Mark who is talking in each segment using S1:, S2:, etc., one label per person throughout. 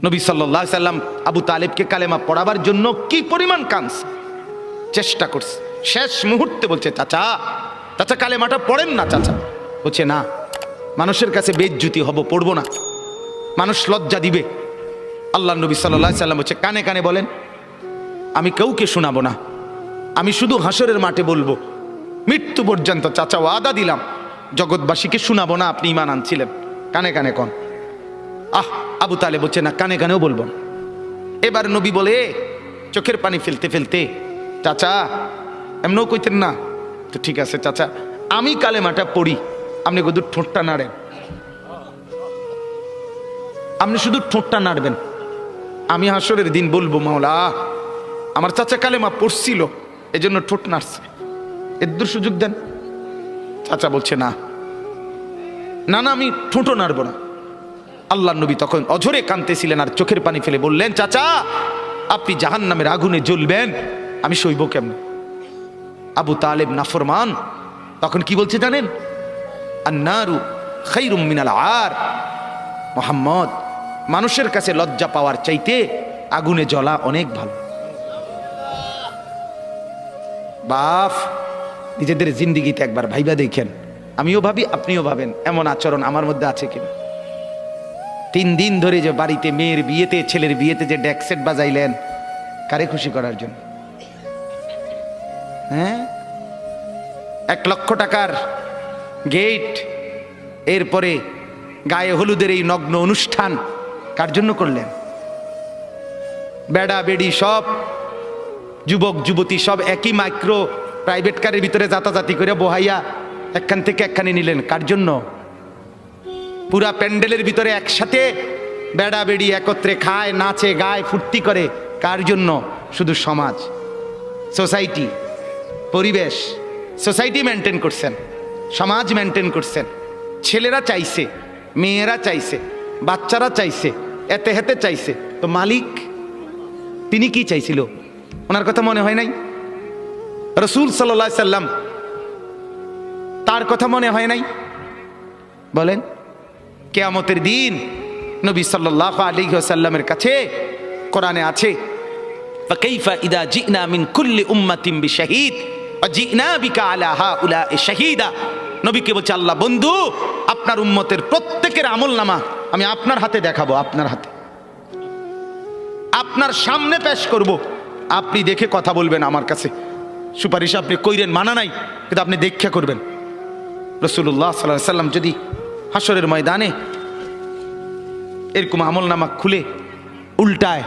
S1: নবী সাল্লাল্লাহু আলাইহি সাল্লাম আবু তালেবকে কালেমা পড়াবার জন্য কি পরিমাণ কাঁদছে, চেষ্টা করছে। শেষ মুহূর্তে বলছে, চাচা চাচা কালেমাটা পড়েন না চাচা। বলছে না, মানুষের কাছে বেইজ্জতি হব, পড়বো না, মানুষ লজ্জা দিবে। আল্লাহ নবী সাল্লাল্লাহু আলাইহি সাল্লাম বলছে, কানে কানে বলেন, আমি কাউকে শোনাবো না, আমি শুধু হাসরের মাঠে বলবো, মৃত্যু পর্যন্ত চাচা ওয়াদা দিলাম জগৎবাসীকে শোনাবো না আপনি ঈমান আনছিলেন, কানে কানে কন। আবু তালেব বলছে না, কানে কানেও বলবো না। এবার নবী বলে চোখের পানি ফেলতে ফেলতে, চাচা এমনও কইতেন না তো, ঠিক আছে চাচা আমি কালেমাটা পড়ি, আপনি শুধু ঠোঁটটা নাড়েন, আপনি শুধু ঠোঁটটা নাড়বেন, আমি হাসরের দিন বলবো মাওলা আমার চাচা কালেমা পড়ছিল এজন্য ঠোঁট নাড়ছে, এর সুযোগ দেন। চাচা বলছে না না না, আমি ঠোঁটও নাড়বো না। আল্লাহ নবী তখন অঝরে কাঁদতেছিলেন আর চোখের পানি ফেলে বললেন, চাচা আপনি জাহান্নামের আগুনে জ্বলবেন, আমি সইব কেমনে? আবু তালেব নাফরমান তখন কি বলছে জানেন? আন্নারু খায়রুম মিনাল আর, মুহাম্মদ মানুষের কাছে লজ্জা পাওয়ার চাইতে আগুনে জ্বলা অনেক ভালো। বাপ নিজেদের জিন্দিগিতে একবার ভাইবা দেখেন, আমিও ভাবি আপনিও ভাবেন এমন আচরণ আমার মধ্যে আছে কিনা। 3 দিন ধরে যে বাড়িতে মেয়ের বিয়েতে ছেলের বিয়েতে যে ডেকসেট বাজাইলেন, কারে খুশি করার জন্য? হ্যাঁ, 1 লক্ষ টাকার গেট, এরপরে গায়ে হলুদের এই নগ্ন অনুষ্ঠান কার জন্য করলেন? বেড়া বেড়ি সব যুবক যুবতী সব একই মাইক্রো প্রাইভেট কারের ভিতরে যাতাযাতি করে বহাইয়া একখান থেকে একখানে নিলেন, কার জন্য? পুরা প্যান্ডেলের ভিতরে একসাথে বেড়া বেড়ি একত্রে খায়, নাচে, গায়, ফুর্তি করে, কার জন্য? শুধু সমাজ, সোসাইটি, পরিবেশ, সোসাইটি মেনটেন করছেন, সমাজ মেনটেন করছেন। ছেলেরা চাইছে, মেয়েরা চাইছে, বাচ্চারা চাইছে, এতে হেতে চাইছে, তো মালিক তিনি কি চাইছিল? ওনার কথা মনে হয় নাই? রাসূল সাল্লাল্লাহু আলাইহি সাল্লাম তার কথা মনে হয় নাই? বলেন, কিয়ামতের দিন নবী সাল্লাল্লাহু আলাইহি ওয়াসাল্লামের কাছে কোরআনে আছে, ফাকাইফা ইদা জিনা মিন কুল্লি উম্মাতিন বিশাহিদ ওয়া জিনা বিকা আলা হাউলা'i শাহীদা। নবীকে বলছে আল্লাহ, বন্ধু আপনার উম্মতের প্রত্যেকের আমলনামা আমি আপনার হাতে দেখাবো, আপনার হাতে, আপনার সামনে পেশ করব, আপনি দেখে কথা বলবেন, আমার কাছে সুপারিশ আপনি কইরেন, মানা নাই, কিন্তু আপনি দেখে করবেন। রাসূলুল্লাহ সাল্লাল্লাহু আলাইহি সাল্লাম যদি হাসরের ময়দানে এরকম আমলনামা খুলে উল্টায়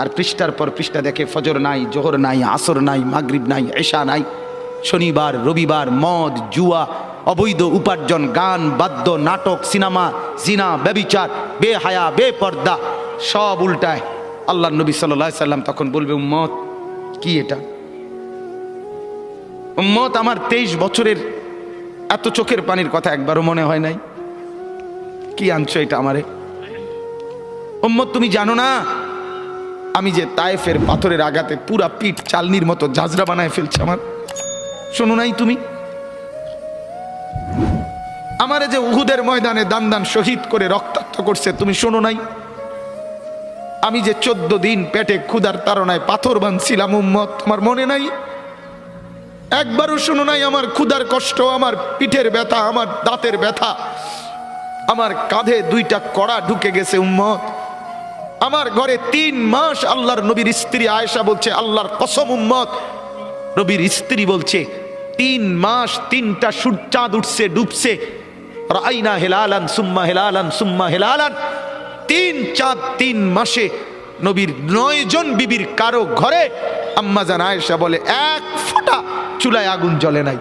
S1: আর পৃষ্ঠার পর পৃষ্ঠা দেখে, ফজর নাই, জোহর নাই, আসর নাই, মাগরিব নাই, এশা নাই, শনিবার রবিবার, মদ জুয়া, অবৈধ উপার্জন, গান বাদ্য, নাটক, সিনেমা, জিনা, ব্যভিচার, বেহায়া, বেপর্দা সব উল্টায়। আল্লাহ নবী সাল্লাল্লাহু আলাইহি সাল্লাম তখন বলবে, উম্মত কি এটা? উম্মত আমার 23 বছরের এত চোখের পানির কথা একবারও মনে হয় নাই, কি আনছো এটা আমারে? উম্মত তুমি জানো না আমি যে তায়েফের পাথরের আঘাতে পুরা পিঠ চালনির মতো ঝাঁঝরা বানায় ফেলছে আমার? শোনো নাই তুমি? আমারে যে উহুদের ময়দানে দান দান শহীদ করে রক্তাক্ত করছে, তুমি শোনো নাই? আমি যে 14 দিন পেটে ক্ষুধার তাড়নায় পাথর বাঁধছিলাম, উম্মত তোমার মনে নাই? একবারও শোনো নাই আমার ক্ষুধার কষ্ট, আমার পিঠের ব্যথা, আমার দাঁতের ব্যথা, আমার কাঁধে 2টা কড়া ঢুকে গেছে? উম্মত আমার ঘরে 3 মাস, আল্লাহর নবীর স্ত্রী আয়েশা বলছে, আল্লাহর কসম উম্মত, নবীর স্ত্রী বলছে 3 মাস 3টা চাঁদ উঠছে ডুবছে, রাইনা হেলালান সুম্মা হেলালান সুম্মা হেলালান, 3 চাঁদ 3 মাসে নবীর 9 জন বিবির কারো ঘরে আম্মা জান আয়েশা বলে 1 ফোঁটা চুলায় আগুন জ্বলে নাই।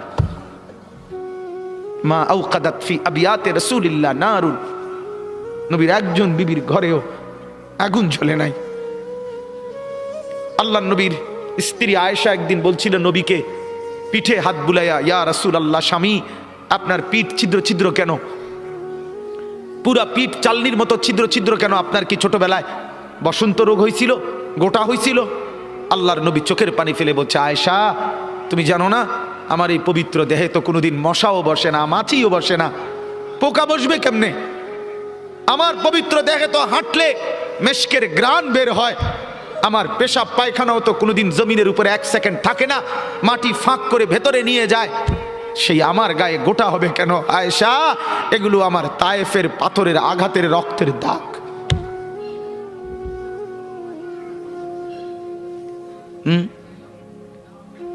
S1: মা আওকাদাত ফি আবিয়াতে রাসূলিল্লাহ নারুন, নবীর একজন বিবির ঘরেও আগুন জ্বলে নাই। আল্লাহ নবীর স্ত্রী আয়েশা একদিন বলছিল নবীকে পিঠে হাত বুলাইয়া, ইয়া রাসূলুল্লাহ, স্বামী আপনার পিঠ ছিদ্র ছিদ্র কেন? পুরা পিঠ চালনির মতো ছিদ্র ছিদ্র কেন? আপনার কি ছোটবেলায় বসন্ত রোগ হয়েছিল, গোটা হয়েছিল? আল্লাহর নবী চোখের পানি ফেলে বলছে, আয়েশা তুমি জানো না আমার এই পবিত্র দেহে তো কোনোদিন মশাও বসে না, মাছিও বসে না, পোকা বসবে কেমনে? আমার পবিত্র দেহে তো হাঁটলে মেশকের গ্রান বের হয়। আমার পেশাব পায়খানাও তো কোনোদিন জমিনের উপরে 1 সেকেন্ড থাকে না, মাটি ফাঁক করে ভেতরে নিয়ে যায়। সেই আমার গায়ে গোটা হবে কেন আয়েশা? এগুলো আমার তায়েফের পাথরের আঘাতের রক্তের দাগ।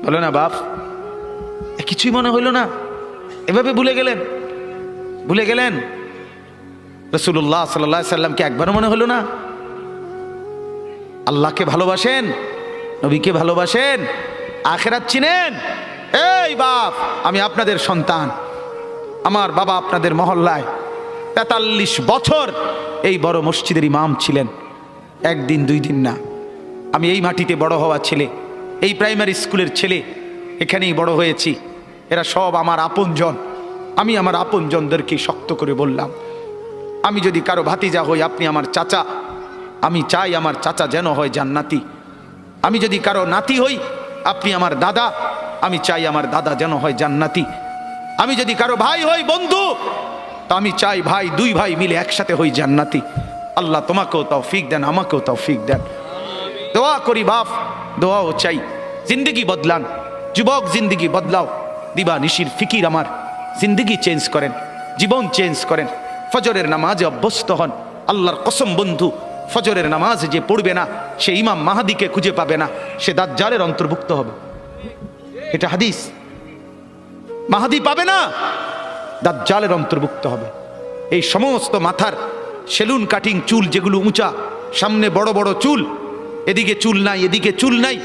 S1: বলো না বাপ, কিছুই মনে হইল না? এভাবে ভুলে গেলেন, ভুলে গেলেন? রাসূলুল্লাহ সাল্লাল্লাহু আলাইহি সাল্লামকে একবারও মনে হলো না? আল্লাহকে ভালোবাসেন, নবীকে ভালোবাসেন, আখিরাত চিনেন? এই বাপ, আমি আপনাদের সন্তান। আমার বাবা আপনাদের মহল্লায় 43 বছর এই বড় মসজিদের ইমাম ছিলেন, একদিন 2 দিন না। আমি এই মাটিতে বড় হওয়া ছেলে, এই প্রাইমারি স্কুলের ছেলে, এখানেই বড় হয়েছি। এরা সব আমার আপনজন। আমি আমার আপনজনদেরকে শক্ত করে বললাম, আমি যদি কারো ভাতিজা হই, আপনি আমার চাচা। আমি চাই আমার চাচা যেন হয় জান্নাতি। আমি যদি কারো নাতি হই, আপনি আমার দাদা। আমি চাই আমার দাদা যেন হয় জান্নাতি। আমি যদি কারো ভাই হই, বন্ধু, তা আমি চাই ভাই, 2 ভাই মিলে একসাথে হই জান্নাতি। আল্লাহ তোমাকেও তৌফিক দেন, আমাকেও তৌফিক দেন। দোয়া করি বাপ, দোয়াও চাই। জিন্দগি বদলান যুবক, জিন্দগি বদলাও। দিবা নিশির ফিকির আমার, জিন্দগি চেঞ্জ করেন, জীবন চেঞ্জ করেন। ফজরের নামাজে অভ্যস্ত হন। আল্লাহর কসম বন্ধু, ফজরের নামাজ যে পড়বে না, সে ইমাম মাহাদিকে খুঁজে পাবে না, সে দাজ্জালের অন্তর্ভুক্ত হবে। এটা হাদিস। মাহাদি পাবে না, দাজ্জালের অন্তর্ভুক্ত হবে। এই সমস্ত মাথার সেলুন কাটিং চুল, যেগুলো উঁচা, সামনে বড় বড় চুল, এদিকে চুল নাই, এদিকে চুল নাই,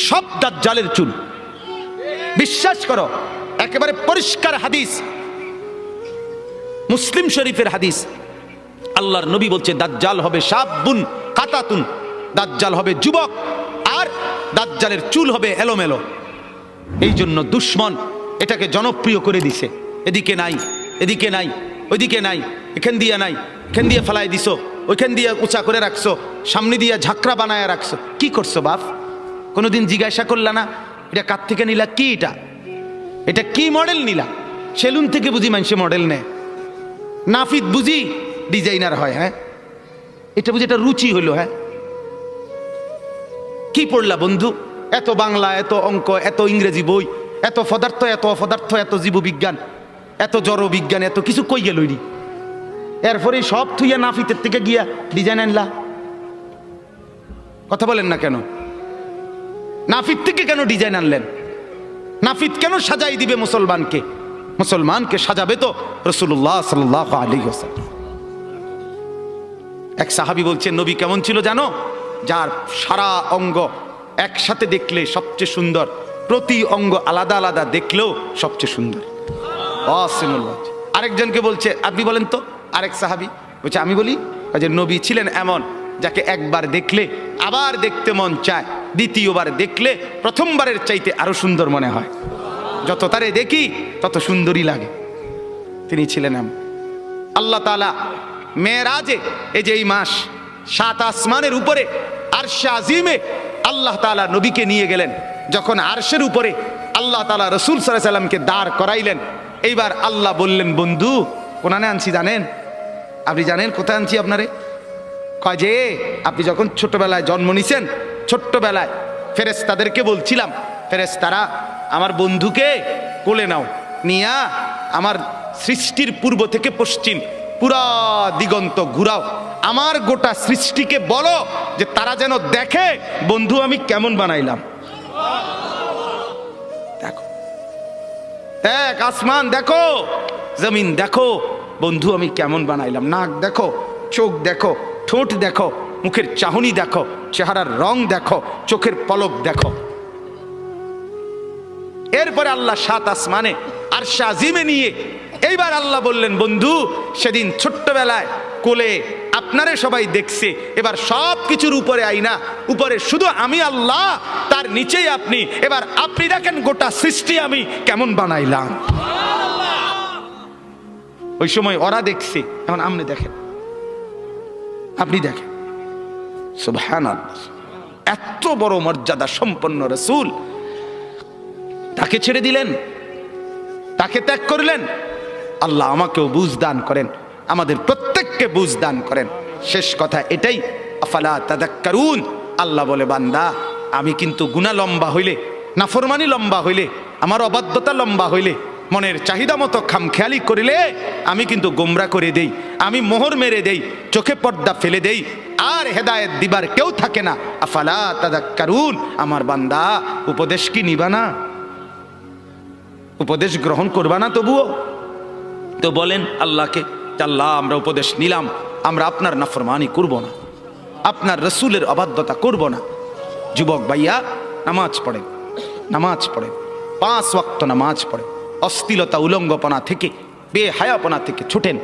S1: সব দাজ্জালের চুল। বিশ্বাস করো, একেবারে পরিষ্কার হাদিস, মুসলিম শরীফের হাদিস। আল্লাহর নবী বলছে, দাজ্জাল হবে শাবুন কাতাতুন, দাজ্জাল হবে যুবক, আর দাজ্জালের চুল হবে এলোমেলো। এই জন্য দুশ্মন এটাকে জনপ্রিয় করে দিছে। এদিকে নাই, এদিকে নাই, ওইদিকে নাই, এখান দিয়ে নাই, এখান দিয়ে ফেলাই দিছো, ওইখান দিয়ে উঁচা করে রাখছো, সামনে দিয়ে ঝাঁকড়া বানায় রাখছো। কি করছো বাপ? কোনোদিন জিজ্ঞাসা করলা না এটা কার থেকে নিলা? কি এটা? এটা কি মডেল নিলা? সেলুন থেকে বুঝি মানুষে মডেল নেয়, নাফিদ বুঝি ডিজাইনার হয়। হ্যাঁ, এটা বুঝি এটা রুচি হইলো? হ্যাঁ, কি পড়লা বন্ধু? এত বাংলা, এত অঙ্ক, এত ইংরেজি বই, এত পদার্থ, এত অপদার্থ, এত জীববিজ্ঞান, এত জড় বিজ্ঞান, এত কিছু কই গেল? এরপরে সব থুইয়া নাফিতের থেকে গিয়া ডিজাইন আনলা। কথা বলেন না কেন? নাফিত থেকে কেন ডিজাইন আনলেন? নাফিত কেন সাজাই দিবে মুসলমানকে? মুসলমানকে সাজাবে তো রাসূলুল্লাহ সাল্লাল্লাহু আলাইহি ওয়াসাল্লাম। এক সাহাবী বলছেন, নবী কেমন ছিল জানো? যার সারা অঙ্গ একসাথে দেখলে সবচেয়ে সুন্দর, প্রতি অঙ্গ আলাদা আলাদা দেখলেও সবচেয়ে সুন্দর। আরেকজনকে বলছে, আপনি বলেন তো। আরেক সাহাবী বলছে, আমি বলি যে নবী ছিলেন এমন যাকে একবার দেখলে আবার দেখতে মন চায়, দ্বিতীয়বার দেখলে প্রথমবারের চাইতে আরো সুন্দর মনে হয়। যত তারে দেখি তত সুন্দরই লাগে। তিনি ছিলেন এমন। আল্লাহ তাআলা মেরাজে, এই যে এই মাস, 7 আসমানের উপরে আরশে আজিমে আল্লাহ তাআলা নবীকে নিয়ে গেলেন। যখন আরশের উপরে আল্লাহ তাআলা রাসূল সাল্লাল্লাহু আলাইহি সাল্লামকে দাঁড় করাইলেন, এইবার আল্লাহ বললেন, বন্ধু কোনানে আনছি জানেন? আপনি জানেন কোথায় আনছি আপনারে? কয় যে আপনি যখন ছোটবেলায় জন্ম নিছেন, ছোট্টবেলায় ফেরেশতাদেরকে বলছিলাম, ফেরেশতারা আমার বন্ধুকে কোলে নাও, নিয়া আমার সৃষ্টির পূর্ব থেকে পশ্চিম পুরা দিগন্ত ঘুরাও, আমার গোটা সৃষ্টিকে বলো যে তারা যেন দেখে বন্ধু আমি কেমন বানাইলাম। দেখো, এক আসমান দেখো, জমিন দেখো, বন্ধু আমি কেমন বানাইলাম। নাক দেখো, চোখ দেখো, ঠোঁট দেখো, মুখের চাহনি দেখো, চেহারার রং দেখো, চোখের পলক দেখো। এরপরে আল্লাহ 7 আসমানে আরশে আজিমে নিয়ে এইবার আল্লাহ বললেন, বন্ধু সেদিন ছোট্টবেলায় কোলে আপনারে সবাই দেখছে, এবার সব কিছুর উপরে আইনা, উপরে শুধু আমি আল্লাহ, তার নিচেই আপনি। এবার আপনি দেখেন গোটা সৃষ্টি আমি কেমন বানাইলাম। ওই সময় ওরা দেখছে, এখন আপনি দেখেন, আপনি দেখেন। সুবহানাল্লাহ, এত বড় মর্যাদা সম্পন্ন রাসূল, তাকে ছেড়ে দিলেন, তাকে ত্যাগ করলেন। আল্লাহ আমাকেও বুঝ দান করেন, আমাদের প্রত্যেককে বুঝ দান করেন। শেষ কথা এটাই, আফালা তাযাক্কারুন। আল্লাহ বলে, বান্দা আমি কিন্তু গুনাহ লম্বা হইলে, নাফরমানি লম্বা হইলে, আমার অবাধ্যতা লম্বা হইলে, মনের চাহিদা মতো খামখেয়ালি করিলে আমি কিন্তু গোমরা করে দেই, আমি মোহর মেরে দেই, চোখে পর্দা ফেলে দেই, আর হেদায়েত দিবার কেউ থাকে না। আফালা তাযাক্কারুন। আমার বান্দা উপদেশ কি নিবা না? উপদেশ গ্রহণ করবা না তবুও? তো বলেন আল্লাহকে, আল্লাহ আমরা উপদেশ নিলাম, আমরা আপনার নাফরমানি করব না, আপনার রসুলের অবাধ্যতা করব না। যুবক ভাইয়া, নামাজ পড়ে, নামাজ পড়ে, 5 ওয়াক্ত নামাজ পড়ে, অশ্লীলতা উলঙ্গপনা থেকে, বেহায়াপনা থেকে ছুটেন।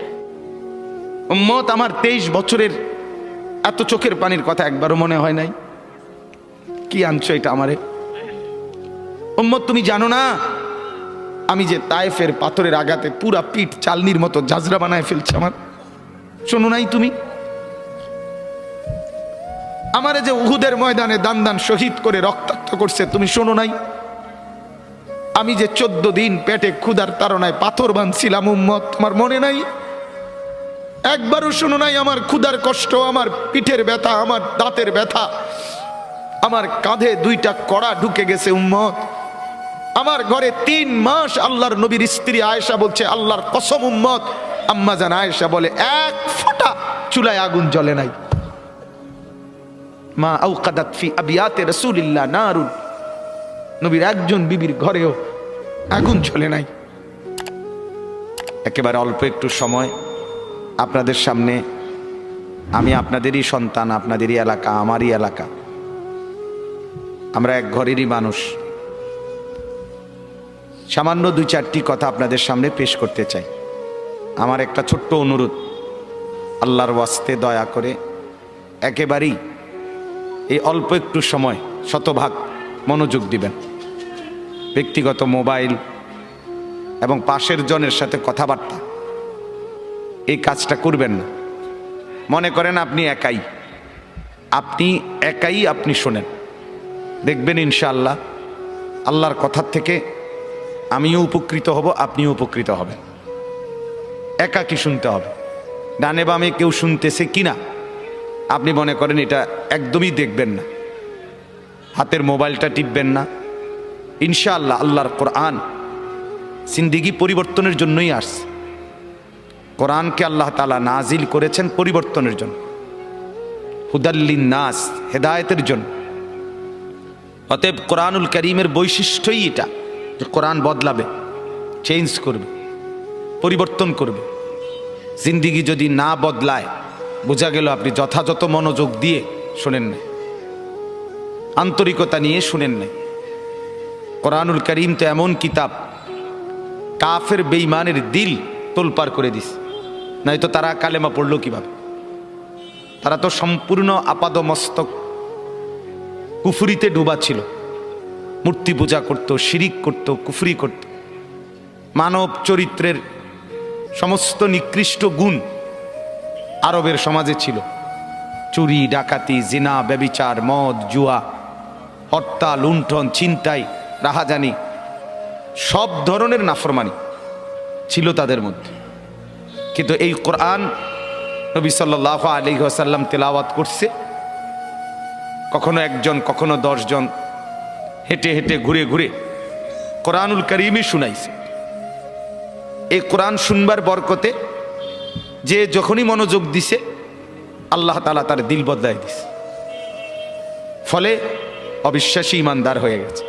S1: উম্মত আমার 23 বছরের এত চোখের পানির কথা একবারও মনে হয় নাই? কি আনছো এটা আমারে? উম্মত তুমি জানো না আমি যে তায়েফের পাথরের আঘাতে পুরা পিঠ চালনির মতো জাজরা বানায় ফেলছে আমার? শোনো নাই তুমি? আমারে যে উহুদের ময়দানে দান দান শহীদ করে রক্তাক্ত করছে, তুমি শোনো নাই? আমি যে 14 দিন পেটে ক্ষুধার তাড়নায় পাথর বাঁধছিলাম, উম্মত তোমার মনে নাই? একবারও শোনো নাই আমার ক্ষুধার কষ্ট, আমার পিঠের ব্যথা, আমার দাঁতের ব্যথা, আমার কাঁধে 2টা কড়া ঢুকে গেছে? উম্মত আমার ঘরে 3 মাস আল্লাহর নবীর স্ত্রী আয়েশা বলছে, আল্লাহর কসম উম্মত, আম্মা জান আয়েশা বলে 1 ফোঁটা চুলায় আগুন জ্বলে নাই। মা আওকাদাত ফি আবিয়াতে রাসূলিল্লাহ নারুন। নবীর একজন বিবির ঘরেও আগুন জ্বলে নাই। একেবারে অল্প একটু সময় আপনাদের সামনে, আমি আপনাদেরই সন্তান, আপনাদেরই এলাকা, আমারই এলাকা, আমরা এক ঘরেরই মানুষ। সামান্য 2-4টি কথা আপনাদের সামনে পেশ করতে চাই। আমার একটা ছোট্ট অনুরোধ, আল্লাহর ওয়াস্তে দয়া করে একেবারেই এই অল্প একটু সময় শতভাগ মনোযোগ দিবেন। ব্যক্তিগত মোবাইল এবং পাশের জনের সাথে কথাবার্তা, এই কাজটা করবেন না। মনে করেন আপনি একাই, আপনি শোনেন, দেখবেন ইনশাআল্লাহ আল্লাহর কথার থেকে আমিও উপকৃত হব, আপনিও উপকৃত হবেন। একাকি শুনতে হবে। ডানে বামে কেউ শুনতেছে কিনা আপনি মনে করেন এটা একদমই দেখবেন না, হাতের মোবাইলটা টিপবেন না। ইনশাআল্লাহ আল্লাহর কোরআন জিন্দেগি পরিবর্তনের জন্যই আসছে। কোরআনকে আল্লাহ তাআলা নাজিল করেছেন পরিবর্তনের জন্য, হুদাল্লিন নাস, হেদায়েতের জন্য। অতএব কোরআনুল কারীমের বৈশিষ্ট্যই এটা যে কোরআন বদলাবে, চেঞ্জ করবে, পরিবর্তন করবে। জিন্দেগি যদি না বদলায়, বোঝা গেল আপনি যথাযথ মনোযোগ দিয়ে শুনেন নাই, আন্তরিকতা নিয়ে শুনেন নাই। কোরআনুল কারীম তো এমন কিতাব, কাফের বেঈমানের দিল তোলপাড় করে দিস, নয়তো তারা কালেমা পড়লো কিভাবে? তারা তো সম্পূর্ণ আপাদমস্তক কুফরিতে ডুবা ছিল, মূর্তি পূজা করত, শিরিক করত, কুফরি করত। মানব চরিত্রের সমস্ত নিকৃষ্ট গুণ আরবের সমাজে ছিল। চুরি, ডাকাতি, জিনা, ব্যভিচার, মদ, জুয়া, হত্যা, লুণ্ঠন, ছিনতাই, রাহাজানি, সব ধরনের নাফরমানি ছিল তাদের মধ্যে। কিন্তু এই কোরআন নবী সাল্লাল্লাহু আলাইহি ওয়াসাল্লাম তেলাওয়াত করছে, কখনো একজন, কখনো 10 জন, হেঁটে হেঁটে ঘুরে ঘুরে কোরআনুল কারীমই শুনাইছে। এই কোরআন শুনবার বরকতে যে যখনই মনোযোগ দিছে, আল্লাহ তাআলা তার দিল বদলায় দিছে, ফলে অবিশ্বাসী ইমানদার হয়ে গেছে।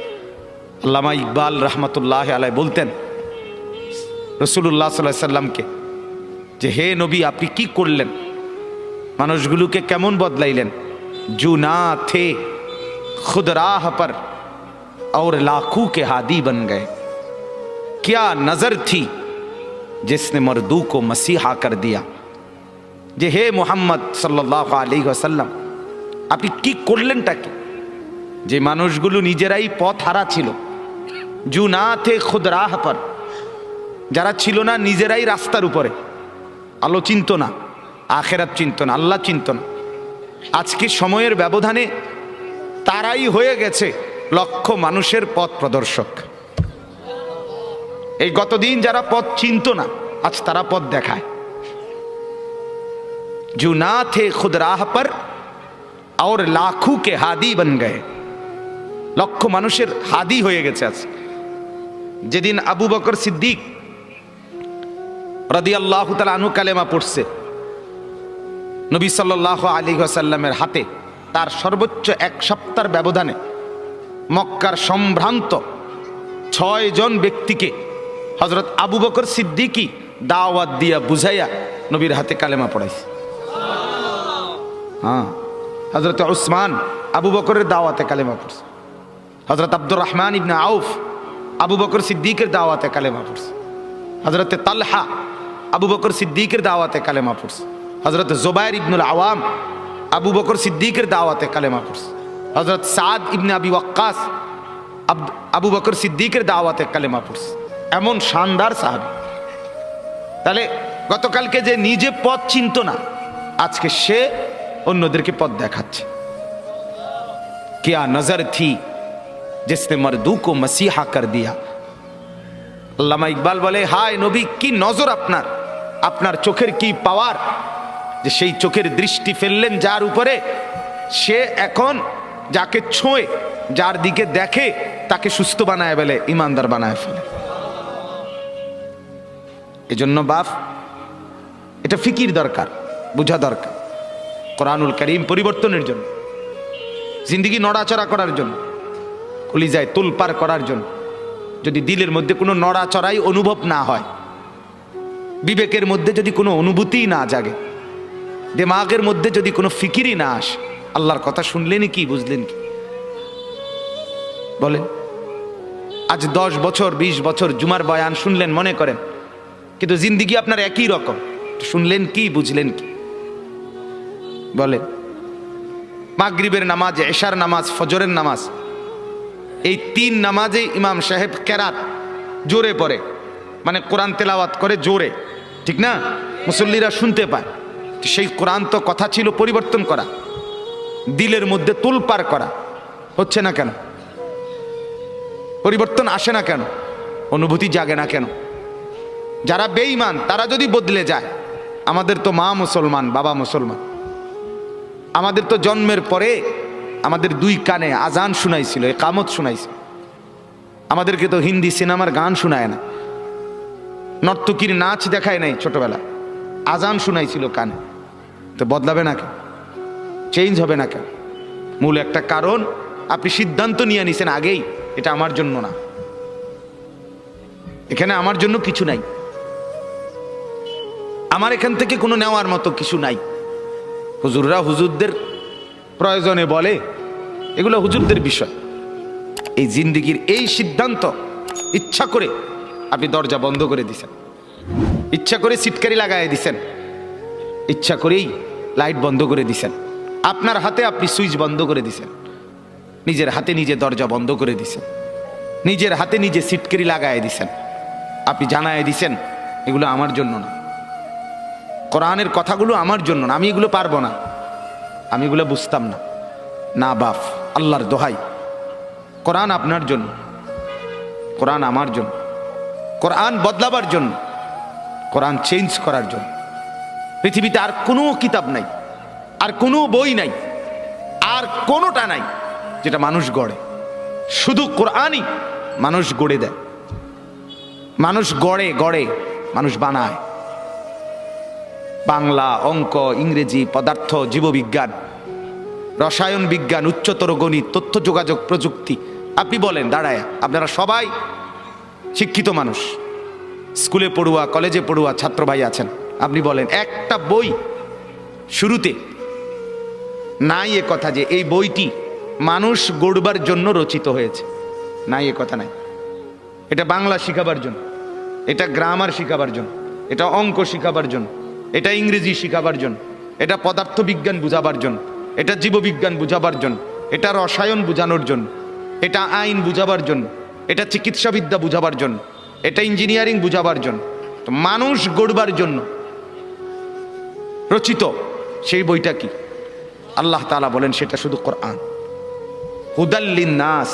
S1: আল্লামা ইকবাল রহমতুল্লাহ আলাইহি বলতেন রাসূলুল্লাহ সাল্লাল্লাহু আলাইহি সাল্লামকে, যে হে নবী আপনি কি করলেন, মানুষগুলোকে কেমন বদলাইলেন? जो ना थे खुद राह पर और लाखों के हादी बन गए, क्या नजर थी जिसने मर्दू को मसीहा कर दिया। যে হে মুহাম্মদ সাল্লাল্লাহু আলাইহি ওয়াসাল্লাম, আপনি কি করলেনটা কি? যে মানুষগুলো নিজেরাই পথ হারা ছিল, जो ना थे खुद राह पर, যারা ছিল না নিজেরাই রাস্তার উপরে, আলো চিনত না, আখিরাত চিনত না, আল্লাহ চিনত না, আজকে সময়ের ব্যবধানে তারাই হয়ে গেছে লক্ষ মানুষের পথ প্রদর্শক। এই গতদিন যারা পথ চিনত না, আজ তারা পথ দেখায়। जो ना थे खुद राह पर और लाखों के हादी बन गए, লক্ষ মানুষের হাদি হয়ে গেছে আজ। যেদিন আবু বকর সিদ্দিক রাদিয়াল্লাহু তাআলা আনহু কালেমা পড়ছে নবী সাল্লাল্লাহু আলাইহি ওয়াসাল্লামের হাতে, তার সর্বোচ্চ এক সপ্তাহের ব্যবধানে মক্কার সম্ভ্রান্ত 6 জন ব্যক্তিকে হযরত আবু বকর সিদ্দিকী দাওয়াত দিয়া বুঝাইয়া নবীর হাতে কালেমা পড়াইছে। হ্যাঁ, হযরত উসমান আবু বকরের দাওয়াতে কালেমা পড়ছে, হযরত আব্দুর রহমান ইবনে আউফ আবু বকর সিদ্দিকের দাওয়াতে কালেমা পড়ছে, হযরত তালহা আবু বকর সিদ্দিকের দাওয়াতে কালেমা পড়ছে, হযরত জুবাইর ইবনুল আওয়াম আবু বকর সিদ্দিকের দাওয়াতে কালেমা পড়ছে, হযরত সাদ ইবনে আবি ওয়াক্কাস আবু বকর সিদ্দিকের দাওয়াতে কালেমা পড়ছে। এমন শানদার সাহাবী। তাহলে গতকালকে যে নিজে পথ চিনত না, আজকে সে অন্যদেরকে পথ দেখাচ্ছে। কিয়া নজর থি जिसने मर्दू को मसीहा कर दिया। আল্লামা ইকবাল বলে, হায় নবী, কি নজর আপনার, আপনার চোখের কি পাওয়ার, যে সেই চোখের দৃষ্টি ফেললেন যার উপরে, সে এখন যাকে ছোঁয়ে, যার দিকে দেখে, তাকে সুস্থ বানায় ফেলে, ইমানদার বানায় ফেলে। এজন্য বাপ, এটা ফিকির দরকার, বোঝা দরকার। কোরআনুল কারীম পরিবর্তনের জন্য, জিন্দেগি নড়াচড়া করার জন্য, কলিজায় তোলপাড় করার জন্য। যদি দিলের মধ্যে কোনো নড়াচড়াই অনুভব না হয়, বিবেকের মধ্যে যদি কোনো অনুভূতি না জাগে, দিমাগের মধ্যে যদি কোনো ফিকিরই না আসে, আল্লাহর কথা শুনলেন কি, বুঝলেন কি? বলেন, আজ 10 বছর 20 বছর জুমার বয়ান শুনলেন মনে করেন, কিন্তু জিন্দেগি আপনার একই রকম, শুনলেন কি, বুঝলেন কি? বলেন, মাগরিবের নামাজ, এশার নামাজ, ফজরের নামাজ, এই 3 নামাজে ইমাম সাহেব কেরাত জোরে পড়ে, মানে কোরআন তেলাওয়াত করে জোরে, ঠিক না? মুসল্লিরা শুনতে পায়। সেই কোরআন তো কথা ছিল পরিবর্তন করা, দিলের মধ্যে তোলপাড় করা, হচ্ছে না কেন? পরিবর্তন আসে না কেন? অনুভূতি জাগে না কেন? যারা বেঈমান তারা যদি বদলে যায়, আমাদের তো মা মুসলমান, বাবা মুসলমান, আমাদের তো জন্মের পরে আমাদের 2 কানে আজান শোনাইছিল, ইকামত শোনাইছিল। আমাদেরকে তো হিন্দি সিনেমার গান শোনায় না, নর্তকীর নাচ দেখায় নাই ছোটবেলা, আজান শোনাইছিল কানে। তো বদলাবে না কেন? চেঞ্জ হবে না কেন? মূল একটা কারণ, আপনি সিদ্ধান্ত নিয়ে নিছেন আগেই, এটা আমার জন্য না, এখানে আমার জন্য কিছু নাই, আমার এখান থেকে কোনো নেওয়ার মতো কিছু নাই। হুজুররা হুজুরদের প্রয়োজনে বলে, এগুলো হুজুরদের বিষয়। এই জিন্দেগির এই সিদ্ধান্ত ইচ্ছা করে আপনি দরজা বন্ধ করে দিছেন, ইচ্ছা করে সিটকারি লাগাই দিছেন, ইচ্ছা করেই লাইট বন্ধ করে দিছেন, আপনার হাতে আপনি সুইচ বন্ধ করে দিছেন, নিজের হাতে নিজে দরজা বন্ধ করে দিছেন, নিজের হাতে নিজে সিটকারি লাগাই দিছেন। আপনি জানায় দিছেন এগুলো আমার জন্য না, কোরআনের কথাগুলো আমার জন্য না, আমি এগুলো পারবো না, আমি এগুলো বুঝতাম না। না বাপ, আল্লাহর দোহাই, কোরআন আপনার জন্য, কোরআন আমার জন্য, কোরআন বদলাবার জন্য, কোরআন চেঞ্জ করার জন্য। পৃথিবীতে আর কোনো কিতাব নাই, আর কোনো বই নাই, আর কোনোটা নাই যেটা মানুষ গড়ে। শুধু কোরআনই মানুষ গড়ে দেয়, মানুষ গড়ে গড়ে মানুষ বানায়। বাংলা, অঙ্ক, ইংরেজি, পদার্থ, জীববিজ্ঞান, রসায়ন বিজ্ঞান, উচ্চতর গণিত, তথ্য যোগাযোগ প্রযুক্তি, আপনি বলেন দাঁড়ায়, আপনারা সবাই শিক্ষিত মানুষ, স্কুলে পড়ুয়া, কলেজে পড়ুয়া ছাত্র ভাই আছেন, আপনি বলেন একটা বই শুরুতে নাই এ কথা যে এই বইটি মানুষ গড়বার জন্য রচিত হয়েছে, নাই এ কথা নাই। এটা বাংলা শিখাবার জন্য, এটা গ্রামার শিখাবার জন্য, এটা অঙ্ক শিখাবার জন্য, এটা ইংরেজি শিখাবার জন্য, এটা পদার্থ বিজ্ঞান বুঝাবার জন্য, এটা জীববিজ্ঞান বুঝাবার জন্য, এটা রসায়ন বুঝানোর জন্য, এটা আইন বুঝাবার জন্য, এটা চিকিৎসাবিদ্যা বুঝাবার জন্য, এটা ইঞ্জিনিয়ারিং বুঝাবার জন্য। তো মানুষ গড়বার জন্য রচিত সেই বইটা কি? আল্লাহ তাআলা বলেন সেটা শুধু কোরআন, হুদাল লিন্নাস।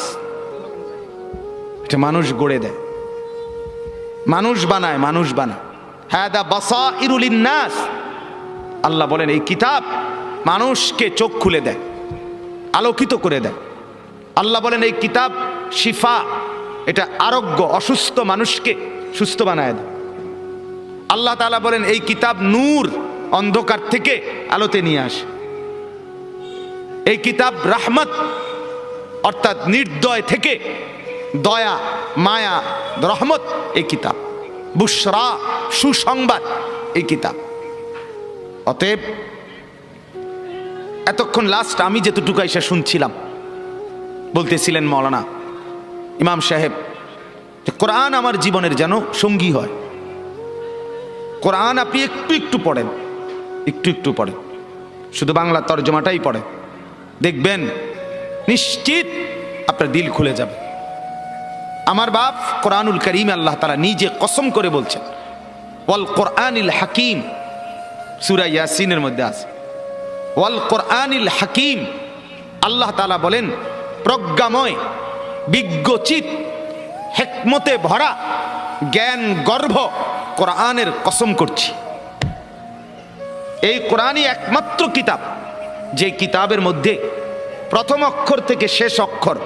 S1: এটা মানুষ গড়ে দেয়, মানুষ বানায়, মানুষ বানায়। হাদা বাসাইরুল লিন্নাস, আল্লাহ বলেন এই কিতাব মানুষকে চোখ খুলে দেয়, আলোকিত করে দেয়। আল্লাহ বলেন এই কিতাব শিফা, এটা আরোগ্য, অসুস্থ মানুষকে সুস্থ বানায় দেয়। আল্লাহ তাআলা বলেন এই কিতাব নূর, অন্ধকার থেকে আলোতে নিয়ে আসে। এই কিতাব রাহমত, অর্থাৎ নির্দয় থেকে দয়া, মায়া, রহমত এই কিতাব। বুশরা, সুসংবাদ এই কিতাব। অতএব এতক্ষণ লাস্ট আমি যেতটুকু এসে শুনছিলাম, বলতেছিলেন মৌলানা ইমাম সাহেব যে কোরআন আমার জীবনের যেন সঙ্গী হয়। কোরআন আপনি একটু একটু পড়েন, একটু একটু পড়েন, শুধু বাংলা তর্জমাটাই পড়েন, দেখবেন নিশ্চিত আপনার দিল খুলে যাবে। আমার বাপ কোরআনুল কারীম আল্লাহ তাআলা নিজে কসম করে বলছেন, ওয়াল কোরআনিল হাকিম, সূরা ইয়াসিনের মধ্যে আছে ওয়াল কোরআনিল হাকিম। আল্লাহ তাআলা বলেন প্রজ্ঞাময়, বিজ্ঞচিত, হিকমতে ভরা, জ্ঞান গর্ভ কোরআনের কসম করছি। এই কোরআনই একমাত্র কিতাব যে কিতাবের মধ্যে প্রথম অক্ষর থেকে শেষ অক্ষর,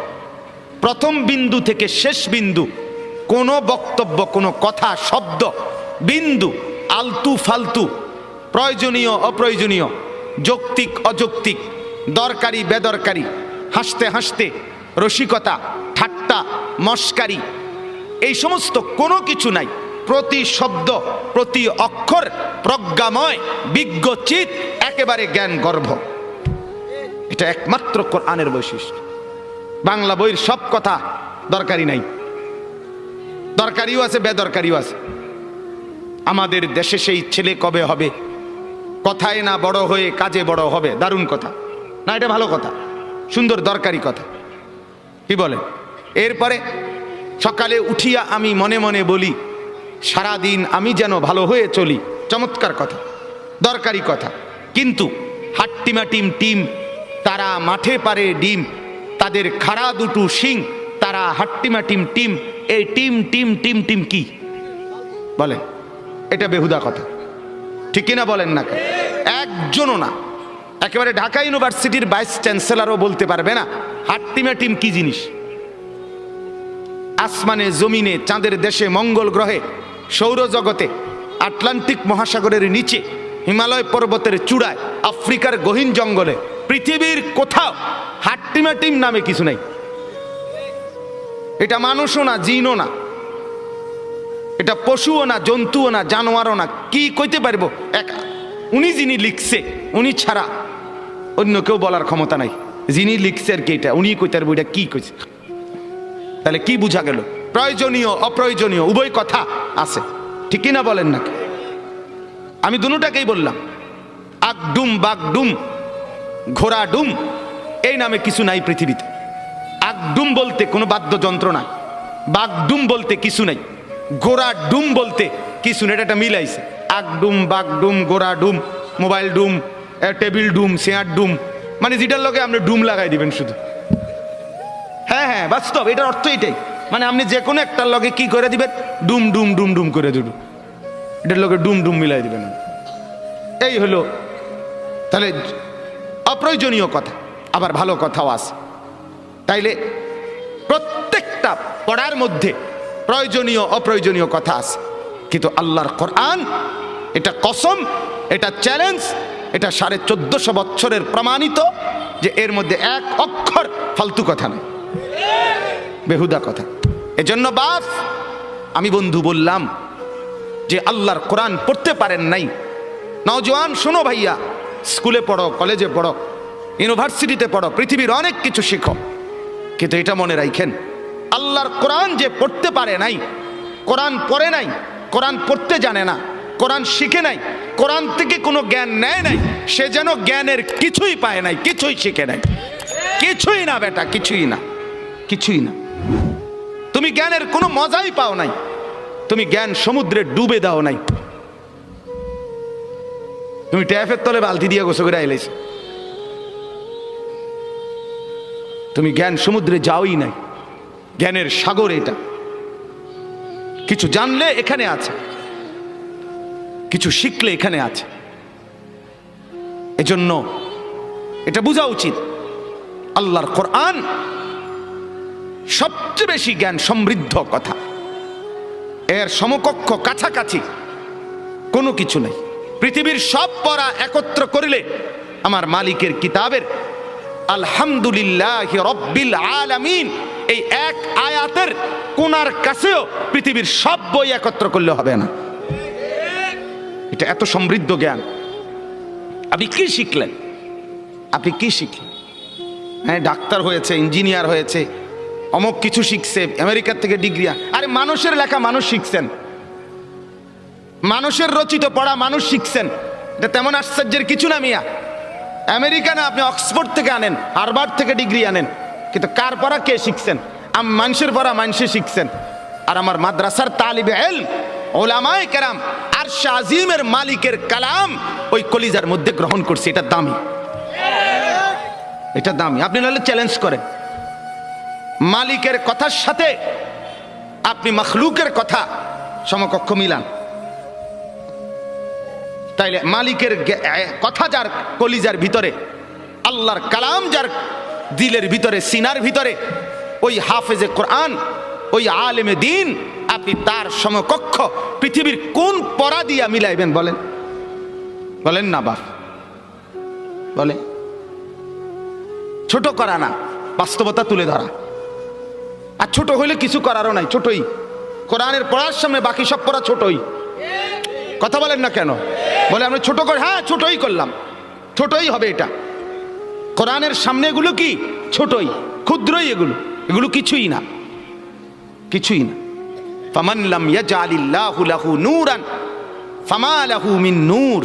S1: প্রথম বিন্দু থেকে শেষ বিন্দু, কোনো বক্তব্য, কোনো কথা, শব্দ, বিন্দু, আলতু ফালতু, প্রয়োজনীয় অপ্রয়োজনীয়, যৌক্তিক অযৌক্তিক, দরকারি বেদরকারি, হাসতে হাসতে, রসিকতা, ঠাট্টা, মস্কারি, এই সমস্ত কোনো কিছু নাই। প্রতি শব্দ, প্রতি অক্ষর প্রজ্ঞাময়, বিজ্ঞচিত, একেবারে জ্ঞান গর্ভ। এটা একমাত্র কোরআনের বৈশিষ্ট্য। বাংলা বইয়ের সব কথা দরকারি নাই, দরকারিও আছে, বেদরকারিও আছে। আমাদের দেশে সেই ছেলে কবে হবে, কথায় না বড় হয়ে কাজে বড় হবে, দারুণ কথা না? এটা ভালো কথা, সুন্দর দরকারি কথা, কি বলে? এরপরে সকালে উঠিয়া আমি মনে মনে বলি, সারাদিন আমি যেন ভালো হয়ে চলি, চমৎকার কথা, দরকারি কথা। কিন্তু হাট্টিমা টিম টিম, তারা মাঠে পারে ডিম, তাদের খাড়া দুটো শিং, তারা হাট্টিমা টিম টিম, এই টিম টিম টিম টিম কি বলে? এটা বেহুদা কথা, ঠিক কিনা বলেন না? একজনও না, একেবারে ঢাকা ইউনিভার্সিটির ভাইস চ্যান্সেলরও বলতে পারবে না হাট্টিমা টিম কি জিনিস। আসমানে, জমিনে, চাঁদের দেশে, মঙ্গল গ্রহে, সৌরজগতে, আটলান্টিক মহাসাগরের নিচে, হিমালয় পর্বতের চূড়ায়, আফ্রিকার গহীন জঙ্গলে, পৃথিবীর কোথাও হাট্টিমা টিম নামে কিছু নাই। এটা মানুষও না, জিনও না, এটা পশুও না, জন্তুও না, জানোয়ারও না। কি কইতে পারবো? উনি যিনি লিখছে, উনি ছাড়া অন্য কেউ বলার ক্ষমতা নাই। যিনি লিখছে আর কি, এটা উনি কইতে পারবো এটা কি কইছে। তাহলে কি বুঝা গেল? প্রয়োজনীয় অপ্রয়োজনীয় উভয় কথা আছে, ঠিক কিনা বলেন না? আমি দুটাকেই বললাম। আগডুম, বাগডুম, ঘোড়া ডুম, এই নামে কিছু নাই পৃথিবীতে। আগডুম বলতে কোনো বাদ্যযন্ত্র নাই, বাগডুম বলতে কিছু নাই, ঘোড়া ডুম বলতে কিছু নেই। এটা মিলাইছে, আগডুম, বাগডুম, ঘোড়া ডুম, মোবাইল ডুম, টেবিল ডুম, চেয়ার ডুম, মানে যেটার লগে আপনি ডুম লাগাই দিবেন শুধু। হ্যাঁ হ্যাঁ, বাস্তব, এটার অর্থ এটাই। মানে আপনি যে কোনো একটার লগে কি করে দিবেন? ডুম ডুম ডুম ডুম করে দিবেন, এটার লগে ডুম ডুম মিলাই দিবেন। এই হলো। তাহলে অপ্রয়োজনীয় কথা, আবার ভালো কথাও আছে। তাইলে প্রত্যেকটা পড়ার মধ্যে প্রয়োজনীয় অপ্রয়োজনীয় কথা আছে, কিন্তু আল্লাহর কোরআন এটা কসম, এটা চ্যালেঞ্জ, এটা 1450 বছরের প্রমাণিত যে এর মধ্যে এক অক্ষর ফালতু কথা নেই, বেহুদা কথা। এজন্য বাপ, আমি বন্ধু বললাম যে আল্লাহর কোরআন পড়তে পারেন নাই, নওজোয়ান শোনো ভাইয়া, স্কুলে পড়ো, কলেজে পড়ো, ইউনিভার্সিটিতে পড়ো, পৃথিবীর অনেক কিছু শিখো, কিন্তু এটা মনে রাখেন, আল্লাহর কোরআন যে পড়তে পারে নাই, কোরআন পড়ে নাই, কোরআন পড়তে জানে না, কোরআন শিখে নাই, কোরআন থেকে কোনো জ্ঞান নেয় নাই, সে যেন জ্ঞানের কিছুই পায় নাই, কিছুই শিখে নাই, কিছুই না বেটা, কিছুই না, কিছুই না। তুমি জ্ঞানের কোনো মজাই পাও নাই, তুমি জ্ঞান সমুদ্রে ডুবে দাও নাই। তুমি ট্যাপের তলে বালতি দিয়ে গোসল করে আইলেছ, তুমি জ্ঞান সমুদ্রে যাওই নাই। জ্ঞানের সাগর এটা, কিছু জানলে এখানে আছে, কিছু শিখলে এখানে আছে। এজন্য এটা বোঝা উচিত আল্লাহর কোরআন সবচেয়ে বেশি জ্ঞান সমৃদ্ধ কথা, এর সমকক্ষ কাছাকাছি কোনো কিছু নেই। পৃথিবীর সব পড়া একত্র করিলে আমার মালিকের কিতাবের আলহামদুলিল্লাহি রাব্বিল আলামিন এই এক আয়াতের কোনার কাছেও পৃথিবীর সব বই একত্র করলে হবে না। এটা এত সমৃদ্ধ জ্ঞান। আপনি কি শিখলেন? আপনি কি শিখলেন? হ্যাঁ, ডাক্তার হয়েছে, ইঞ্জিনিয়ার হয়েছে, অমুক কিছু শিখছে, আমেরিকার থেকে ডিগ্রি। আরে মানুষের লেখা মানুষ শিখছেন, মানুষের রচিত পড়া মানুষ শিখছেন, এটা তেমন আশ্চর্যের কিছু না মিয়া। আমেরিকা না, আপনি অক্সফোর্ড থেকে আনেন, হার্ভার্ড থেকে ডিগ্রি আনেন, কিন্তু কার পড়া কে শিখছেন? মানুষের পড়া মানুষে শিখছেন। আর আমার মাদ্রাসার তালিবে ইলম ওলামায়ে কেরাম আরশ আজিমের মালিকের কালাম ওই কলিজার মধ্যে গ্রহণ করছে। এটা দামি, এটা দামি। আপনি নাহলে চ্যালেঞ্জ করেন, মালিকের কথার সাথে আপনি মখলুকের কথা সমকক্ষ মিলান, তাইলে মালিকের কথা যার কলিজার ভিতরে, আল্লাহর কালাম যার দিলের ভিতরে, সিনার ভিতরে, ওই হাফেজে কোরআন, ওই আলেমে দ্বীন, আপনি তার সমকক্ষ পৃথিবীর কোন পড়া দিয়া মিলাইবেন বলেন? বলেন না বাপ, বলে। ছোট করা না, বাস্তবতা তুলে ধরা। আর ছোট হইলে কিছু করারও নাই, ছোটই। কোরআনের পড়ার সামনে বাকি সব পড়া ছোটই। কথা বলেন না কেন? বলে আমরা ছোট করে, হ্যাঁ ছোটই করলাম, ছোটই হবে এটা। কোরআনের সামনে এগুলো কি? ছোটই, ক্ষুদ্রই। এগুলো এগুলো কিছুই না, কিছুই না। ফামান লাম ইয়াজআলিল্লাহু লাহু নূরান ফামা লাহু মিন নূর।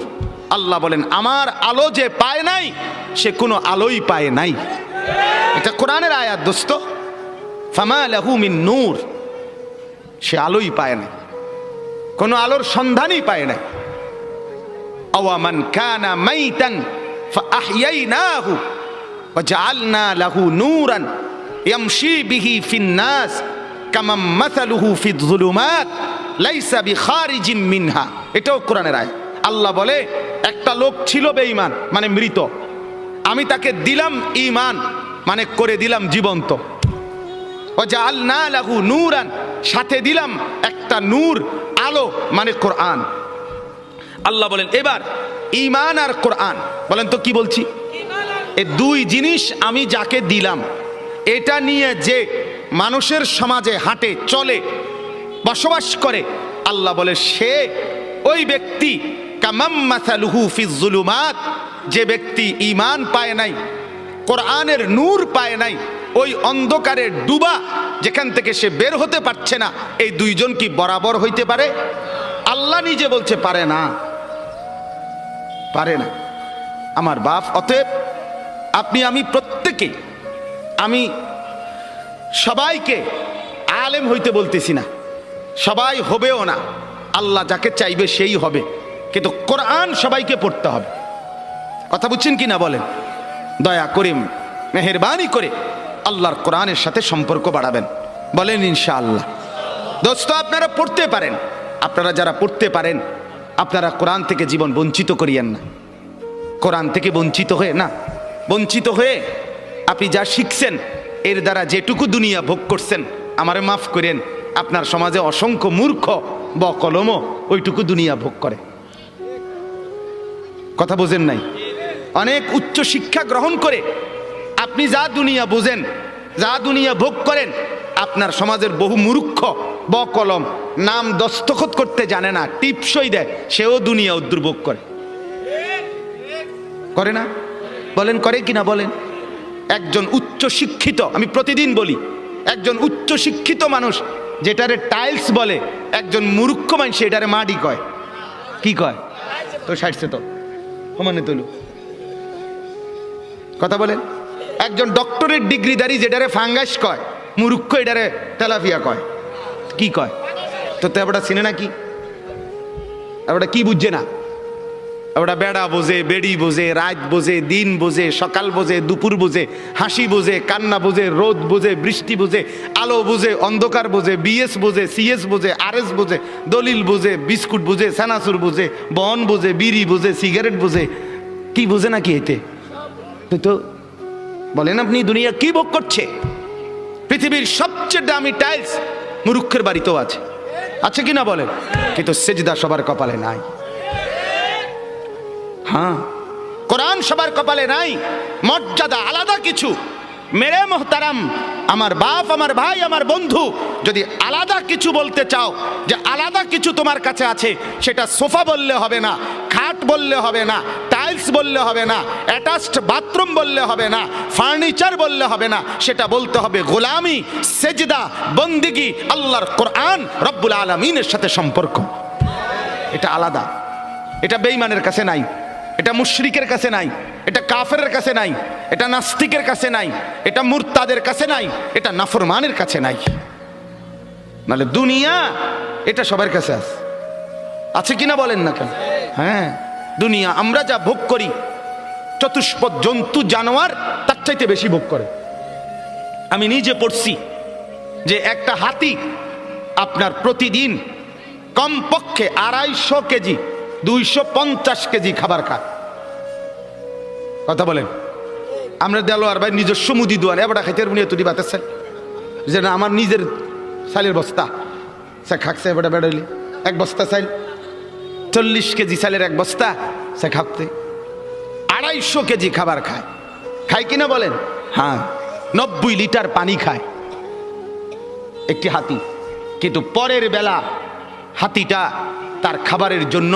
S1: আল্লাহ বলেন, আমার আলো যে পায় নাই সে কোনো আলোই পায় নাই। এটা কোরআনের আয়াত দোস্ত। ফামা লাহু মিন নূর, সে আলোই পায় নাই, কোনো আলোর সন্ধানই পায় নাই। আওয়ামান কানা মাইতান ফাআহইয়াইনাহু ওয়াজআলনা লাহু নূরান ইয়ামশি বিহি ফিন নাস কামাম মাসালুহু ফিয যুলুমাত লাইসা বিখারিজিন মিনহা। এটাও কোরআনের আয়াত। আল্লাহ বলে, একটা লোক ছিল বেঈমান, মানে মৃত, আমি তাকে দিলাম ঈমান, মানে করে দিলাম জীবন্ত। ওয়াজআলনা লাহু নূরান, সাথে দিলাম একটা নূর, আলো, মানে কোরআন। আল্লাহ বলেন, এবার ঈমান আর কোরআন, বলেন তো কি বলছি? এই দুই জিনিস আমি যাকে দিলাম, এটা নিয়ে যে মানুষের সমাজে হাঁটে, চলে, বসবাস করে, আল্লাহ বলে সে ওই ব্যক্তি কামাম মাসালুহু ফিয যুলুমাত, যে ব্যক্তি ঈমান পায় নাই, কোরআনের নূর পায় নাই, ওই অন্ধকারের ডুবা যেখান থেকে সে বের হতে পারছে না, এই দুইজন কি বরাবর হইতে পারে? আল্লাহ নিজে বলছে পারে না, পারে না। আমার বাপ, অতএব আপনি আমি প্রত্যেকে, আমি সবাইকে আলেম হইতে বলতেছি না, সবাই হবেও না, আল্লাহ যাকে চাইবে সেই হবে, কিন্তু কোরআন সবাইকে পড়তে হবে। কথা বুঝছেন কি না বলেন? দয়া করে, মেহেরবানি করে আল্লাহর কোরআনের সাথে সম্পর্ক বাড়াবেন, বলেন ইনশাআল্লাহ। দোস্ত, আপনারা পড়তে পারেন, আপনারা যারা পড়তে পারেন, আপনারা কোরআন থেকে জীবন বঞ্চিত করিয়েন না। কোরআন থেকে বঞ্চিত হয়ে না, বঞ্চিত হয়ে আপনি যা শিখছেন এর দ্বারা যেটুকু দুনিয়া ভোগ করছেন, আমারে মাফ করেন, আপনার সমাজে অসংখ্য মূর্খ বকলমও ওইটুকু দুনিয়া ভোগ করে। কথা বোঝেন নাই? অনেক উচ্চ শিক্ষা গ্রহণ করে আপনি যা দুনিয়া বোঝেন, যা দুনিয়া ভোগ করেন, আপনার সমাজের বহু মূর্খ বকলম নাম দস্তখত করতে জানে না, টিপসই দেয়, সেও দুনিয়া দুর্ভোগ করে। করে না? বলেন করে কিনা বলেন? একজন উচ্চ শিক্ষিত, আমি প্রতিদিন বলি, একজন উচ্চ শিক্ষিত মানুষ যেটারে টাইলস বলে, একজন মূর্খ মানুষ এটারে মাটি কয়। কি কয়? তো সাইডছে তো সমানে তুলু কথা বলেন। একজন ডক্টরের ডিগ্রিধারী যেটারে ফাঙ্গাস কয়, মূর্খ এটারে তেলাপিয়া কয়। কি কয়? তো ওটা চিনে না, কি ওটা কি বুঝছে না? ওটা বেড়া বোঝে, বেড়ি বোঝে, রাত বোঝে, দিন বোঝে, সকাল বোঝে, দুপুর বোঝে, হাসি বোঝে, কান্না বোঝে, রোদ বোঝে, বৃষ্টি বোঝে, আলো বোঝে, অন্ধকার বোঝে, বিএস বোঝে, সিএস বোঝে, আরএস বোঝে, দলিল বোঝে, বিস্কুট বোঝে, সানাসুর বোঝে, বন বোঝে, বিড়ি বোঝে, সিগারেট বোঝে। কি বোঝে না কি? এতে তো বলেন আপনি দুনিয়া কি ভোগ করছে? পৃথিবীর সবচেয়ে দামি টাইলস মুরুক্ষের বাড়িতেও আছে, আছে কিনা বলেন? কিন্তু সেজদা সবার কপালে নাই। হ্যাঁ, কোরআন সবার কপালে নাই। মর্যাদা আলাদা কিছু। মেরে মোহতারাম, আমার বাপ, আমার ভাই, আমার বন্ধু, যদি আলাদা কিছু বলতে চাও, যে আলাদা কিছু তোমার কাছে আছে, সেটা সোফা বললে হবে না, খাট বললে হবে না, টাইলস বললে হবে না, অ্যাটাচড বাথরুম বললে হবে না, ফার্নিচার বললে হবে না, সেটা বলতে হবে গোলামি, সেজদা, বন্দিগি, আল্লাহর কোরআন, রব্বুল আলামিনের সাথে সম্পর্ক। এটা আলাদা। এটা বেঈমানের কাছে নাই, এটা মুশরিকের কাছে নাই, এটা কাফেরের কাছে নাই, এটা নাস্তিকের কাছে নাই, এটা মুরতাদের কাছে নাই, এটা নাফরমানের কাছে নাই। মানে দুনিয়া এটা সবার কাছে আছে কিনা বলেন না কেন? হ্যাঁ, দুনিয়া আমরা যা ভোগ করি, চতুষ্পদ জন্তু জানোয়ার তার চাইতে বেশি ভোগ করে। আমি নিজে পড়ছি যে একটা হাতি আপনার প্রতিদিন কমপক্ষে 250 কেজি 250 কেজি খাবার খায়। কথা বলেন। আমরা দেলোয়ার ভাই নিজস্ব মুদি দোয়ান এবার খাইতে বুনিয়া তুই বাতাস যে না, আমার নিজের চালের বস্তা সে খাকছে এবার বেড়াইলি এক বস্তা চাল, 40 কেজি চালের এক বস্তা সে খাকতে 250 কেজি খাবার খায়। খায় কিনা বলেন? হ্যাঁ, 90 লিটার পানি খায় একটি হাতি। কিন্তু পরের বেলা হাতিটা তার খাবারের জন্য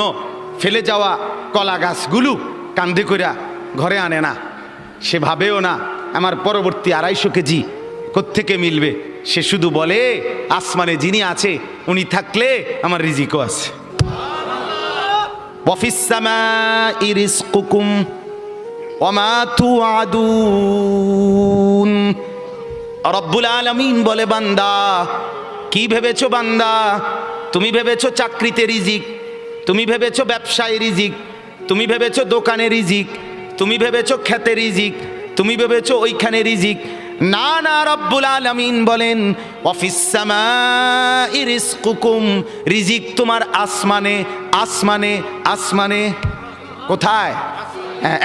S1: ফেলে যাওয়া কলা গাছগুলো কান্দে কইরা ঘরে আনে না। সে ভাবেও না আমার পরবর্তী 250 কেজি কোত্থেকে মিলবে। সে শুধু বলে আসমানে যিনি আছে উনি থাকলে আমার রিজিকও আছে। ওয়াফিস সামাই রিজকুকুম ওয়া মা তুআদুন। রব্বুল আলামিন বলে, বান্দা কি ভেবেছো বান্দা? তুমি ভেবেছো চাকরিতে রিজিক, তুমি ভেবেছো ব্যবসায় রিজিক, তুমি ভেবেছো দোকানে রিজিক, তুমি ভেবেছো খেতে রিজিক, তুমি ভেবেছো ওইখানে রিজিক। না না, রব্বুল আলামিন বলেন ওয়াফিস সামাই রিজকুকুম, রিজিক তোমার আসমানে, আসমানে, আসমানে। কোথায়?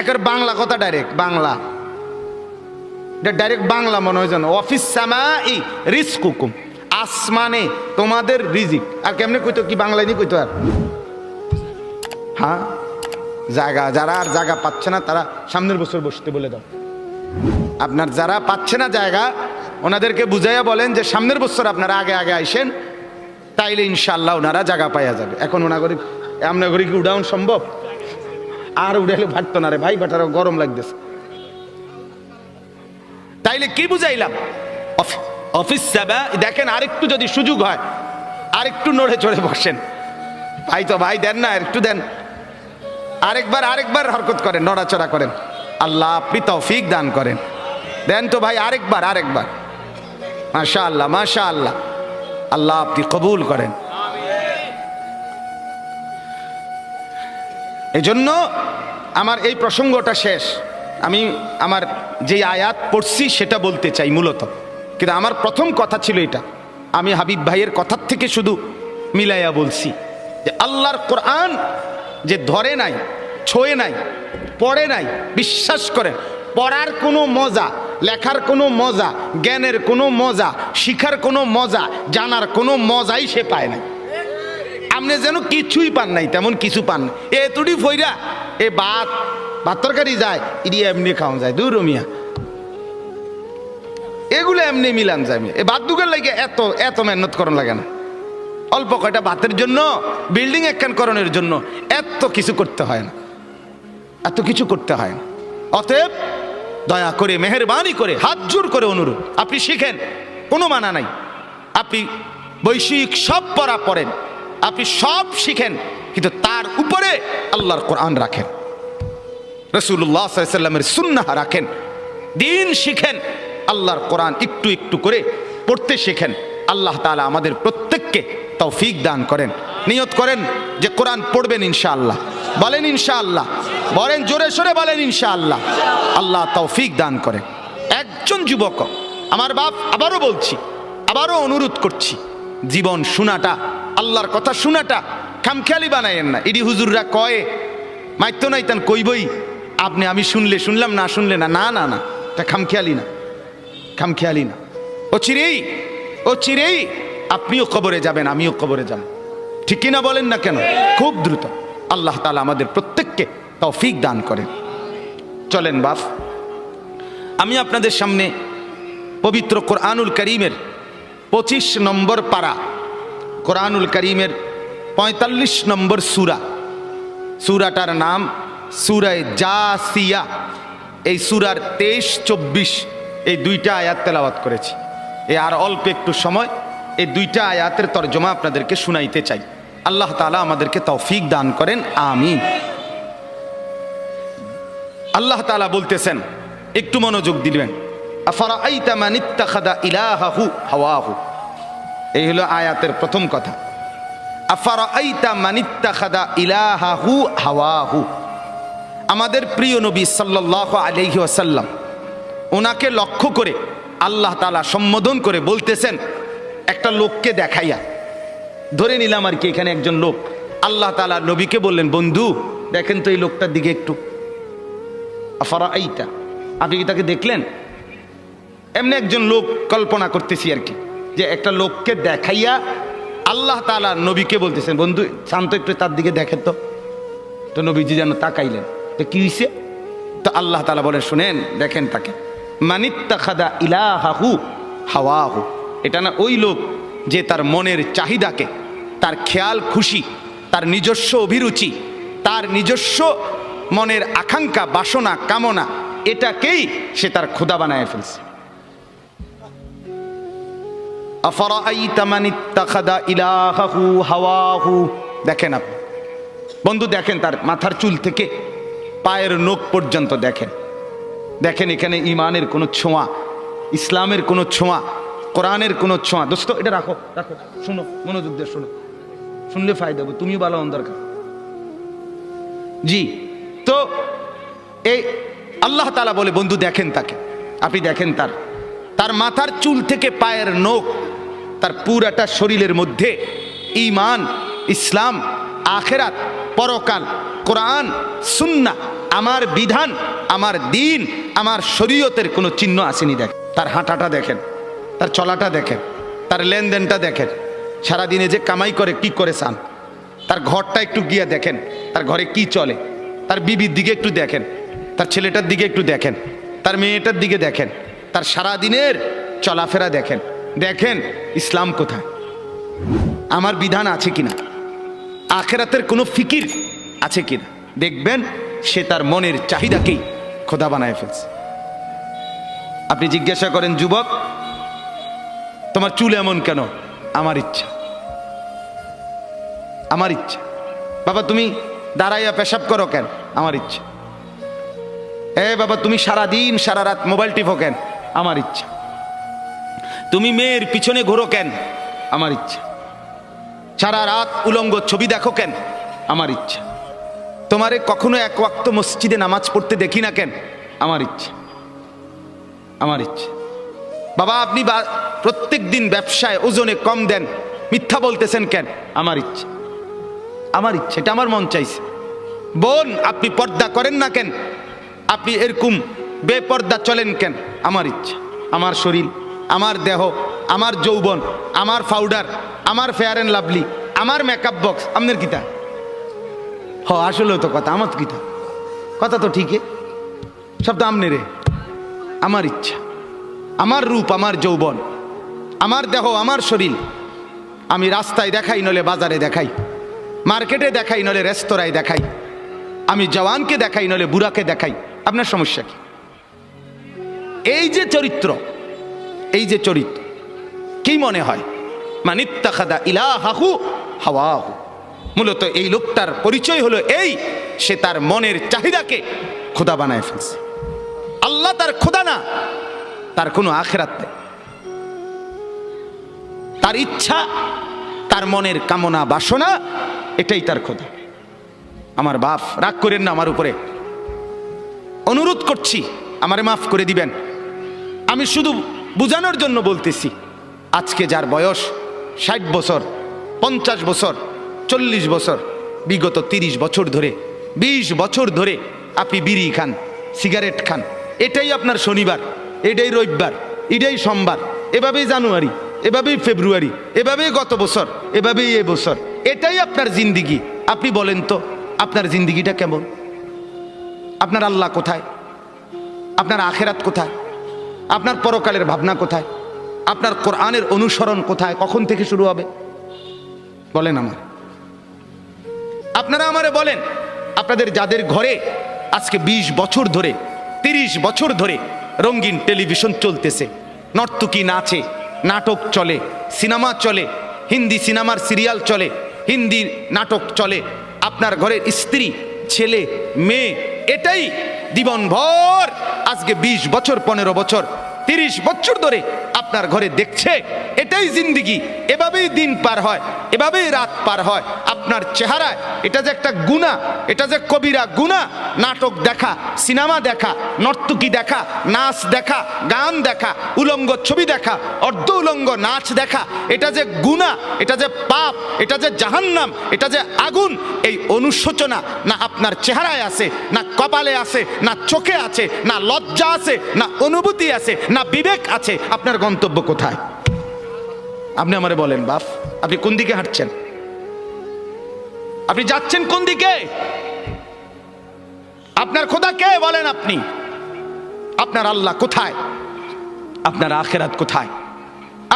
S1: একের বাংলা কথা, ডাইরেক্ট বাংলা, ডাইরেক্ট বাংলা মনে হয় যেন। ওয়াফিস সামাই রিজকুকুম, আসমানে তোমাদের রিজিক। আর কেমনে কইতো? কি বাংলায় নি কইতো? আর হ্যাঁ, জায়গা, যারা আর জায়গা পাচ্ছে না তারা সামনের বছর বসতে বলে দাও। আপনার যারা পাচ্ছে না জায়গা, ওনাদেরকে বুঝাইয়া বলেন যে সামনের বছর আপনারা আগে আগে আইসেন, তাইলে ইনশাল্লাহ ওনারা জায়গা পাইয়া যাবে। এখন ওনাগরি আপনাগরি কি উড়াউন সম্ভব? আর উড়াইলে ভাটতো না রে ভাই, বাটারও গরম লাগতেছে। তাইলে কি বুঝাইলাম? অফিস সেবা দেখেন, আরেকটু যদি সুযোগ হয় আরেকটু নড়ে চড়ে বসেন। ভাই তো ভাই দেন না, একটু দেন, আরেকবার হরকত করেন, নড়াচড়া করেন। আল্লাহ আপনি তৌফিক দান করেন। দেন তো ভাই, আরেকবার মাশাআল্লাহ, মাশাআল্লাহ, আল্লাহ আপনি কবুল করেন। এজন্য আমার এই প্রসঙ্গটা শেষ। আমি আমার যে আয়াত পড়ছি সেটা বলতে চাই মূলত, কিন্তু আমার প্রথম কথা ছিল এটা। আমি হাবিব ভাইয়ের কথার থেকে শুধু মিলাইয়া বলছি যে আল্লাহর কোরআন যে ধরে নাই, ছোঁয়ে নাই, পড়ে নাই, বিশ্বাস করেন পড়ার কোনো মজা, লেখার কোনো মজা, জ্ঞানের কোনো মজা, শিখার কোনো মজা, জানার কোনো মজাই সে পায় না। আপনি যেন কিছুই পান নাই, তেমন কিছু পান না। এতুটি ফইরা এ ভাত তরকারি যায়, ইডি এমনি খাওয়া যায়, দূর মিয়া, এগুলো এমনি মিলান যায়। এ ভাত দুগের লাগে এত মেহনত করন লাগে না। অল্প কয়টা ভাতের জন্য, বিল্ডিং একখান করণের জন্য এত কিছু করতে হয় না, এত কিছু করতে হয় না। অতএব দয়া করে, মেহেরবানি করে, হাত জোর করে অনুরোধ, আপনি শিখেন, কোনো মানা নাই। আপনি বৈষয়িক সব পড়া পড়েন, আপনি সব শিখেন, কিন্তু তার উপরে আল্লাহর কোরআন রাখেন, রাসূলুল্লাহ সাল্লাল্লাহু আলাইহি ওয়াসাল্লামের সুন্নাহ রাখেন, দিন শিখেন, আল্লাহর কোরআন একটু একটু করে পড়তে শেখেন। আল্লাহ তাআলা আমাদের প্রত্যেককে তৌফিক দান করেন। নিয়ত করেন যে কোরআন পড়বেন ইনশাআল্লাহ। বলেন ইনশাআল্লাহ, বলেন জোরে সোরে বলেন ইনশাআল্লাহ। আল্লাহ তৌফিক দান করেন। একজন যুবক, আমার বাপ, আবারও বলছি, আবারও অনুরোধ করছি, জীবন শোনাটা, আল্লাহর কথা শোনাটা খামখেয়ালি বানায়েন না। ইডি হুজুররা কয় মাইতো নাইতান কইবই, আপনি আমি শুনলে শুনলাম, না শুনলে না, না না না, এটা খামখেয়ালি না, খামখেয়ালি না। ও চিরেই আপনিও কবরে যাবেন, আমিও কবরে যাব, ঠিক কিনা বলেন না কেন? খুব দ্রুত। আল্লাহ তাআলা আমাদের প্রত্যেককে তৌফিক দান করেন। চলেন বাপ, আমি আপনাদের সামনে পবিত্র কোরআনুল কারীমের 25 নম্বর পারা, কোরআনুল কারীমের 45 নম্বর সূরা, সূরাটার নাম সূরা জাসিয়া। এই সূরার 23-24 এই দুইটা আয়াত তেলাওয়াত করেছি। আর অল্প একটু সময় এই দুইটা আয়াতের তরজমা আপনাদেরকে শুনাইতে চাই। আল্লাহ তাআলা আমাদেরকে তৌফিক দান করেন, আমিন। আল্লাহ তাআলা বলতেছেন, একটু মনোযোগ দিবেন। আফারাআইতা মান ইত্তাখাযা ইলাহাহু হাওয়াহু, এই হলো আয়াতের প্রথম কথা। আফারাআইতা মান ইত্তাখাযা ইলাহাহু হাওয়াহু, আমাদের প্রিয় নবী সাল্লাল্লাহু আলাইহি ওয়াসাল্লাম, ওনাকে লক্ষ্য করে আল্লাহ তাআলা সম্বোধন করে বলতেছেন একটা লোককে দেখাইয়া। ধরে নিলাম আর কি এখানে একজন লোক, আল্লাহ তাআলা নবীকে বললেন, বন্ধু দেখেন তো এই লোকটার দিকে একটু। আফারাআইতা, আপনি কি তাকে দেখলেন? এমনি একজন লোক কল্পনা করতেছি আর কি, যে একটা লোককে দেখাইয়া আল্লাহ তাআলা নবীকে বলতেছেন, বন্ধু শান্ত একটু তার দিকে দেখেন তো। তো নবীজি যেন তাকাইলেন, তো কি হইছে? তো আল্লাহ তাআলা বলেন, শুনেন দেখেন তাকে, মানিত্তাখাযা ইলাহাহু হাওয়াহু, এটা না ওই লোক যে তার মনের চাহিদাকে, তার খেয়াল খুশি, তার নিজস্ব অভিরুচি, তার নিজস্ব মনের আকাঙ্ক্ষা, বাসনা, কামনা, এটাকেই সে তার খোদা বানায় ফেলছে। আফারাআইতা মান ইত্তাখাযা ইলাহাহু হাওয়াহু, দেখেন আপনি বন্ধু, দেখেন তার মাথার চুল থেকে পায়ের নখ পর্যন্ত দেখেন। দেখেন এখানে ইমানের কোনো ছোঁয়া, ইসলামের কোনো ছোঁয়া, কোরআনের কোনো ছোঁয়া। দোস্ত এটা রাখো রাখো, শোনো, মনোযোগ দিয়ে শোনো, শুনলে ফায়দা হবে, তুমিও ভালো হন দরকার। জি, তো এই আল্লাহ তাআলা বলে, বন্ধু দেখেন তাকে, আপনি দেখেন তার মাথার চুল থেকে পায়ের নখ, তার পুরাটা শরীরের মধ্যে ঈমান, ইসলাম, আখিরাত, পরকাল, কোরআন, সুন্নাহ, আমার বিধান, আমার দ্বীন, আমার শরীয়তের কোনো চিহ্ন আসেনি। দেখেন তার হাঁটাটা দেখেন, তার চলাটা দেখেন, তার লেনদেনটা দেখেন, সারাদিনে যে কামাই করে কি করে চান, তার ঘরটা একটু গিয়ে দেখেন, তার ঘরে কি চলে, তার বিবির দিকে একটু দেখেন, তার ছেলেটার দিকে একটু দেখেন, তার মেয়েটার দিকে দেখেন, তার সারাদিনের চলাফেরা দেখেন। দেখেন ইসলাম কোথায়, আমার বিধান আছে কিনা, আখিরাতের কোনো ফিকির আছে কিনা। দেখবেন সে তার মনের চাহিদাকেই খোদা বানায় ফেলছে। আপনি জিজ্ঞাসা করেন, যুবক তোমার চুল এমন কেন? আমার ইচ্ছা, আমার ইচ্ছা। বাবা তুমি দাঁড়াইয়া পেশাব করো কেন? আমার ইচ্ছা। বাবা তুমি সারাদিন সারা রাত মোবাইল টিপো কেন? আমার ইচ্ছা। তুমি মেয়ের পিছনে ঘোরো কেন? আমার ইচ্ছা। সারা রাত উলঙ্গ ছবি দেখো কেন? আমার ইচ্ছা। তোমারে কখনো এক ওয়াক্ত মসজিদে নামাজ পড়তে দেখি না কেন? আমার ইচ্ছা, আমার ইচ্ছা। বাবা আপনি প্রত্যেক দিন ব্যবসায় ওজনে কম দেন, মিথ্যা বলতেছেন কেন? আমার ইচ্ছা, আমার ইচ্ছা, এটা আমার মন চাইছে। বোন আপনি পর্দা করেন না কেন? আপনি এরকম বেপর্দা চলেন কেন? আমার ইচ্ছা। আমার শরীর, আমার দেহ, আমার যৌবন, আমার পাউডার, আমার ফেয়ার অ্যান্ড লাভলি, আমার মেকআপ বক্স, আপনার কিতা? আসলেও তো কথা, আমার কিতা কথা তো ঠিকই, সব তো আমনে রে। আমার ইচ্ছা, আমার রূপ, আমার যৌবন, আমার দেহ, আমার শরীর, আমি রাস্তায় দেখাই, নলে বাজারে দেখাই, মার্কেটে দেখাই, নলে রেস্তোরাঁয় দেখাই, আমি জওয়ানকে দেখাই, নলে বুড়াকে দেখাই, আপনার সমস্যা কি? এই যে চরিত্র, এই যে চরিত্র, কি মনে হয়? মানিত্তাখাযা ইলাহাহু হাওয়াহু, মূলত এই লোকটার পরিচয় হলো এই, সে তার মনের চাহিদাকে খোদা বানায় ফেলছে। আল্লাহ তার খোদা না, তার কোনো আখিরাত নেই। তার ইচ্ছা, তার মনের কামনা বাসনা, এটাই তার খোদা। আমার বাপ রাগ করেন না আমার উপরে, অনুরোধ করছি আমারে মাফ করে দিবেন। আমি শুধু বুঝানোর জন্য বলতেছি, আজকে যার বয়স 60 বছর, 50 বছর, 40 বছর, বিগত 30 বছর ধরে, 20 বছর ধরে আপনি বিড়ি খান, সিগারেট খান, এটাই আপনার শনিবার, এটাই রবিবার, এটাই সোমবার, এভাবেই জানুয়ারি, এভাবেই ফেব্রুয়ারি, এভাবেই গত বছর, এভাবেই এ বছর, এটাই আপনার জিন্দিগি। আপনি বলেন তো আপনার জিন্দিগিটা কেমন? আপনার আল্লাহ কোথায়? আপনার আখেরাত কোথায়? আপনার পরকালের ভাবনা কোথায়? আপনার কোরআনের অনুসরণ কোথায়? কখন থেকে শুরু হবে বলেন আমার? আপনারা আমারে বলেন, আপনাদের যাদের ঘরে আজকে 20 বছর ধরে 30 বছর ধরে রঙিন টেলিভিশন চলতেছে, নর্তকী নাচে, নাটক চলে, সিনেমা চলে, হিন্দি সিনেমার সিরিয়াল চলে, হিন্দি নাটক চলে, আপনার ঘরের স্ত্রী ছেলে মেয়ে এটাই জীবনভর আজকে 20 বছর 15 বছর 30 বছর ধরে আপনার ঘরে দেখছে, এটাই জিন্দিগি। এভাবেই দিন পার হয়, এভাবেই রাত পার হয়। আপনার চেহারায় এটা যে একটা গুনাহ, এটা যে কবিরা গুনাহ, নাটক দেখা, সিনেমা দেখা, নর্তকী দেখা, নাচ দেখা, গান দেখা, উলঙ্গ ছবি দেখা, অর্ধ উলঙ্গ নাচ দেখা, এটা যে গুনাহ, এটা যে পাপ, এটা যে জাহান্নাম, এটা যে আগুন, এই অনুশোচনা না আপনার চেহারায় আছে, না কপালে আছে, না চোখে আছে, না লজ্জা আছে, না অনুভূতি আছে, না বিবেক আছে। আপনার গন্তব্য কোথায়? আপনি আমারে বলেন বাপ, আপনি কোন দিকে হাঁটছেন? আপনি যাচ্ছেন কোন দিকে? আপনার খোদা কে বলেন আপনি? আপনার আল্লাহ কোথায়? আপনার আখিরাত কোথায়?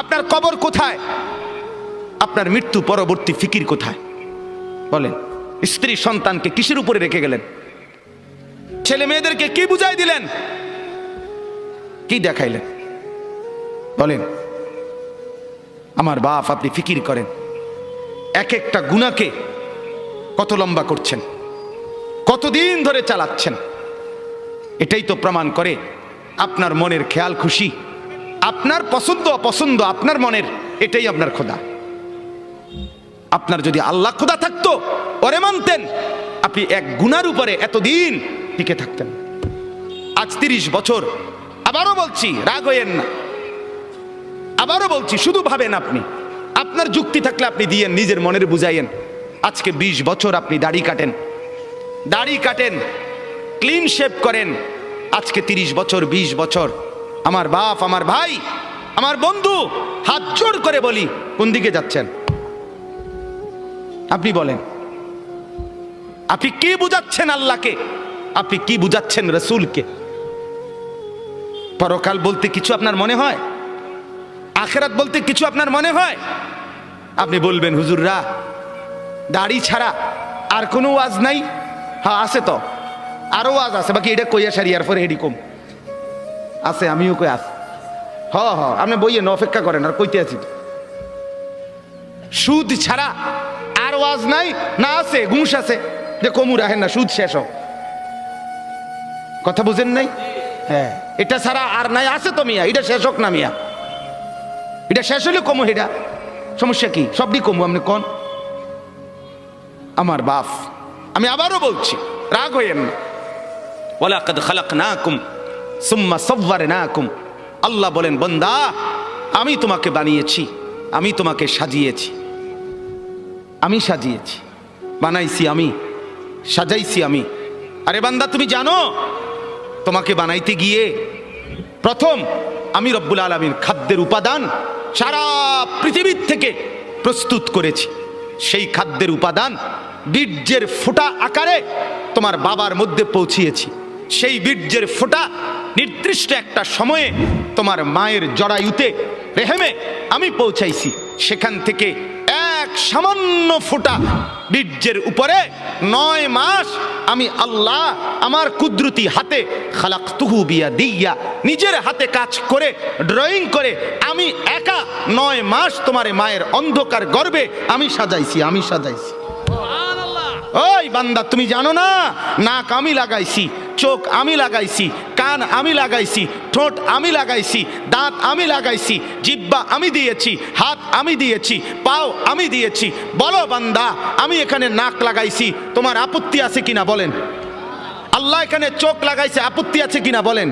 S1: আপনার কবর কোথায়? আপনার মৃত্যু পরবর্তী ফিকির কোথায় বলেন? স্ত্রী সন্তানকে কিসের উপরে রেখে গেলেন? ছেলে মেয়েদেরকে কি বুঝাই দিলেন? কি দেখাইলেন বলেন? আমার বাপ, আপনি ফিকির করেন, এক একটা গুনাহকে কত লম্বা করছেন, কতদিন ধরে চালাচ্ছেন। এটাই তো প্রমাণ করে আপনার মনের খেয়াল খুশি, আপনার পছন্দ অপছন্দ আপনার মনের, এটাই আপনার খোদা। আপনার যদি আল্লাহ খোদা থাকতো, ওরে মানতেন, আপনি এক গুনার উপরে এতদিন টিকে থাকতেন। আজ 30 বছর, আবারও বলছি রাগ হইয়েন না, আবারও বলছি শুধু ভাবেন আপনি, আপনার যুক্তি থাকলে আপনি দিয়েন, নিজের মনের বুঝাইয়েন। আজকে 20 বছর আপনি দাড়ি কাটেন, ক্লিন শেভ করেন, আজকে 30 বছর 20 বছর। আমার বাপ, আমার ভাই, আমার বন্ধু, হাত জোড় করে বলি, কোন দিকে যাচ্ছেন আপনি বলেন? আপনি কি বুঝাচ্ছেন আল্লাহকে? আপনি কি বুঝাচ্ছেন রাসূলকে? পরকাল বলতে কিছু আপনার মনে হয়? আখিরাত বলতে কিছু আপনার মনে হয়? আপনি বলবেন হুজুররা দাড়ি ছাড়া আর কোনো ওয়াজ নাই? হ্যাঁ আছে তো, আরো ওয়াজ আছে, বাকি এটা কইয়া সারিয়ার পরে এডি কম আছে, আমিও কই আছি। হ আপনি বইয়েন, অপেক্ষা করেন, আর কইতে আছি। সুদ ছাড়া আর ওয়াজ নাই? না আছে, ঘুষ আছে, যে কমু রাখেন না, সুদ শেষ হোক। কথা বুঝেন নাই? হ্যাঁ, এটা ছাড়া আর নাই, আছে তো মিয়া, এটা শেষ হোক না মিয়া, এটা শেষ হলে কমু, এটা সমস্যা কি? সবই কমু, আপনি কোন? আমার বাপ, আমি আবারও বলছি, রাগ হইয়েন না। ওয়ালাকাদ খালাকনাকুম সুম্মা সাওয়ারনাকুম। আল্লাহ বলেন, বান্দা আমি তোমাকে বানিয়েছি, আমি তোমাকে সাজিয়েছি, আমি সাজিয়েছি, বানাইছি আমি, সাজাইছি আমি। আরে বান্দা তুমি জানো, তোমাকে বানাইতে গিয়ে প্রথম আমি রব্বুল আলামিন খাদ্যের উপাদান সারা পৃথিবীর থেকে প্রস্তুত করেছি। সেই খাদ্যের উপাদান বীর্যের ফোঁটা আকারে তোমার বাবার মধ্যে পৌঁছিয়েছি। সেই বীর্যের ফোঁটা নির্দিষ্ট একটা সময়ে তোমার মায়ের জরায়ুতে, রেহেমে আমি পৌঁছাইছি। সেখান থেকে এক সামান্য ফোঁটা বীর্যের উপরে 9 মাস আমি আল্লাহ আমার কুদরতি হাতে, খালাকতুহু বিয়াদিয়া, নিজের হাতে কাজ করে, ড্রয়িং করে আমি একা 9 মাস তোমার মায়ের অন্ধকার গর্ভে আমি সাজাইছি। ওই বান্দা তুমি জানো না, নাক আমি লাগাইছি, চোখ আমি লাগাইছি, কান আমি লাগাইছি, ঠোঁট আমি লাগাইছি, দাঁত আমি লাগাইছি, জিহ্বা আমি দিয়েছি, হাত আমি দিয়েছি, পাও আমি দিয়েছি। বলো বান্দা, আমি এখানে নাক লাগাইছি, তোমার আপত্তি আছে কিনা বলেন? আল্লাহ এখানে চোখ লাগাইছে, আপত্তি আছে কিনা বলেন?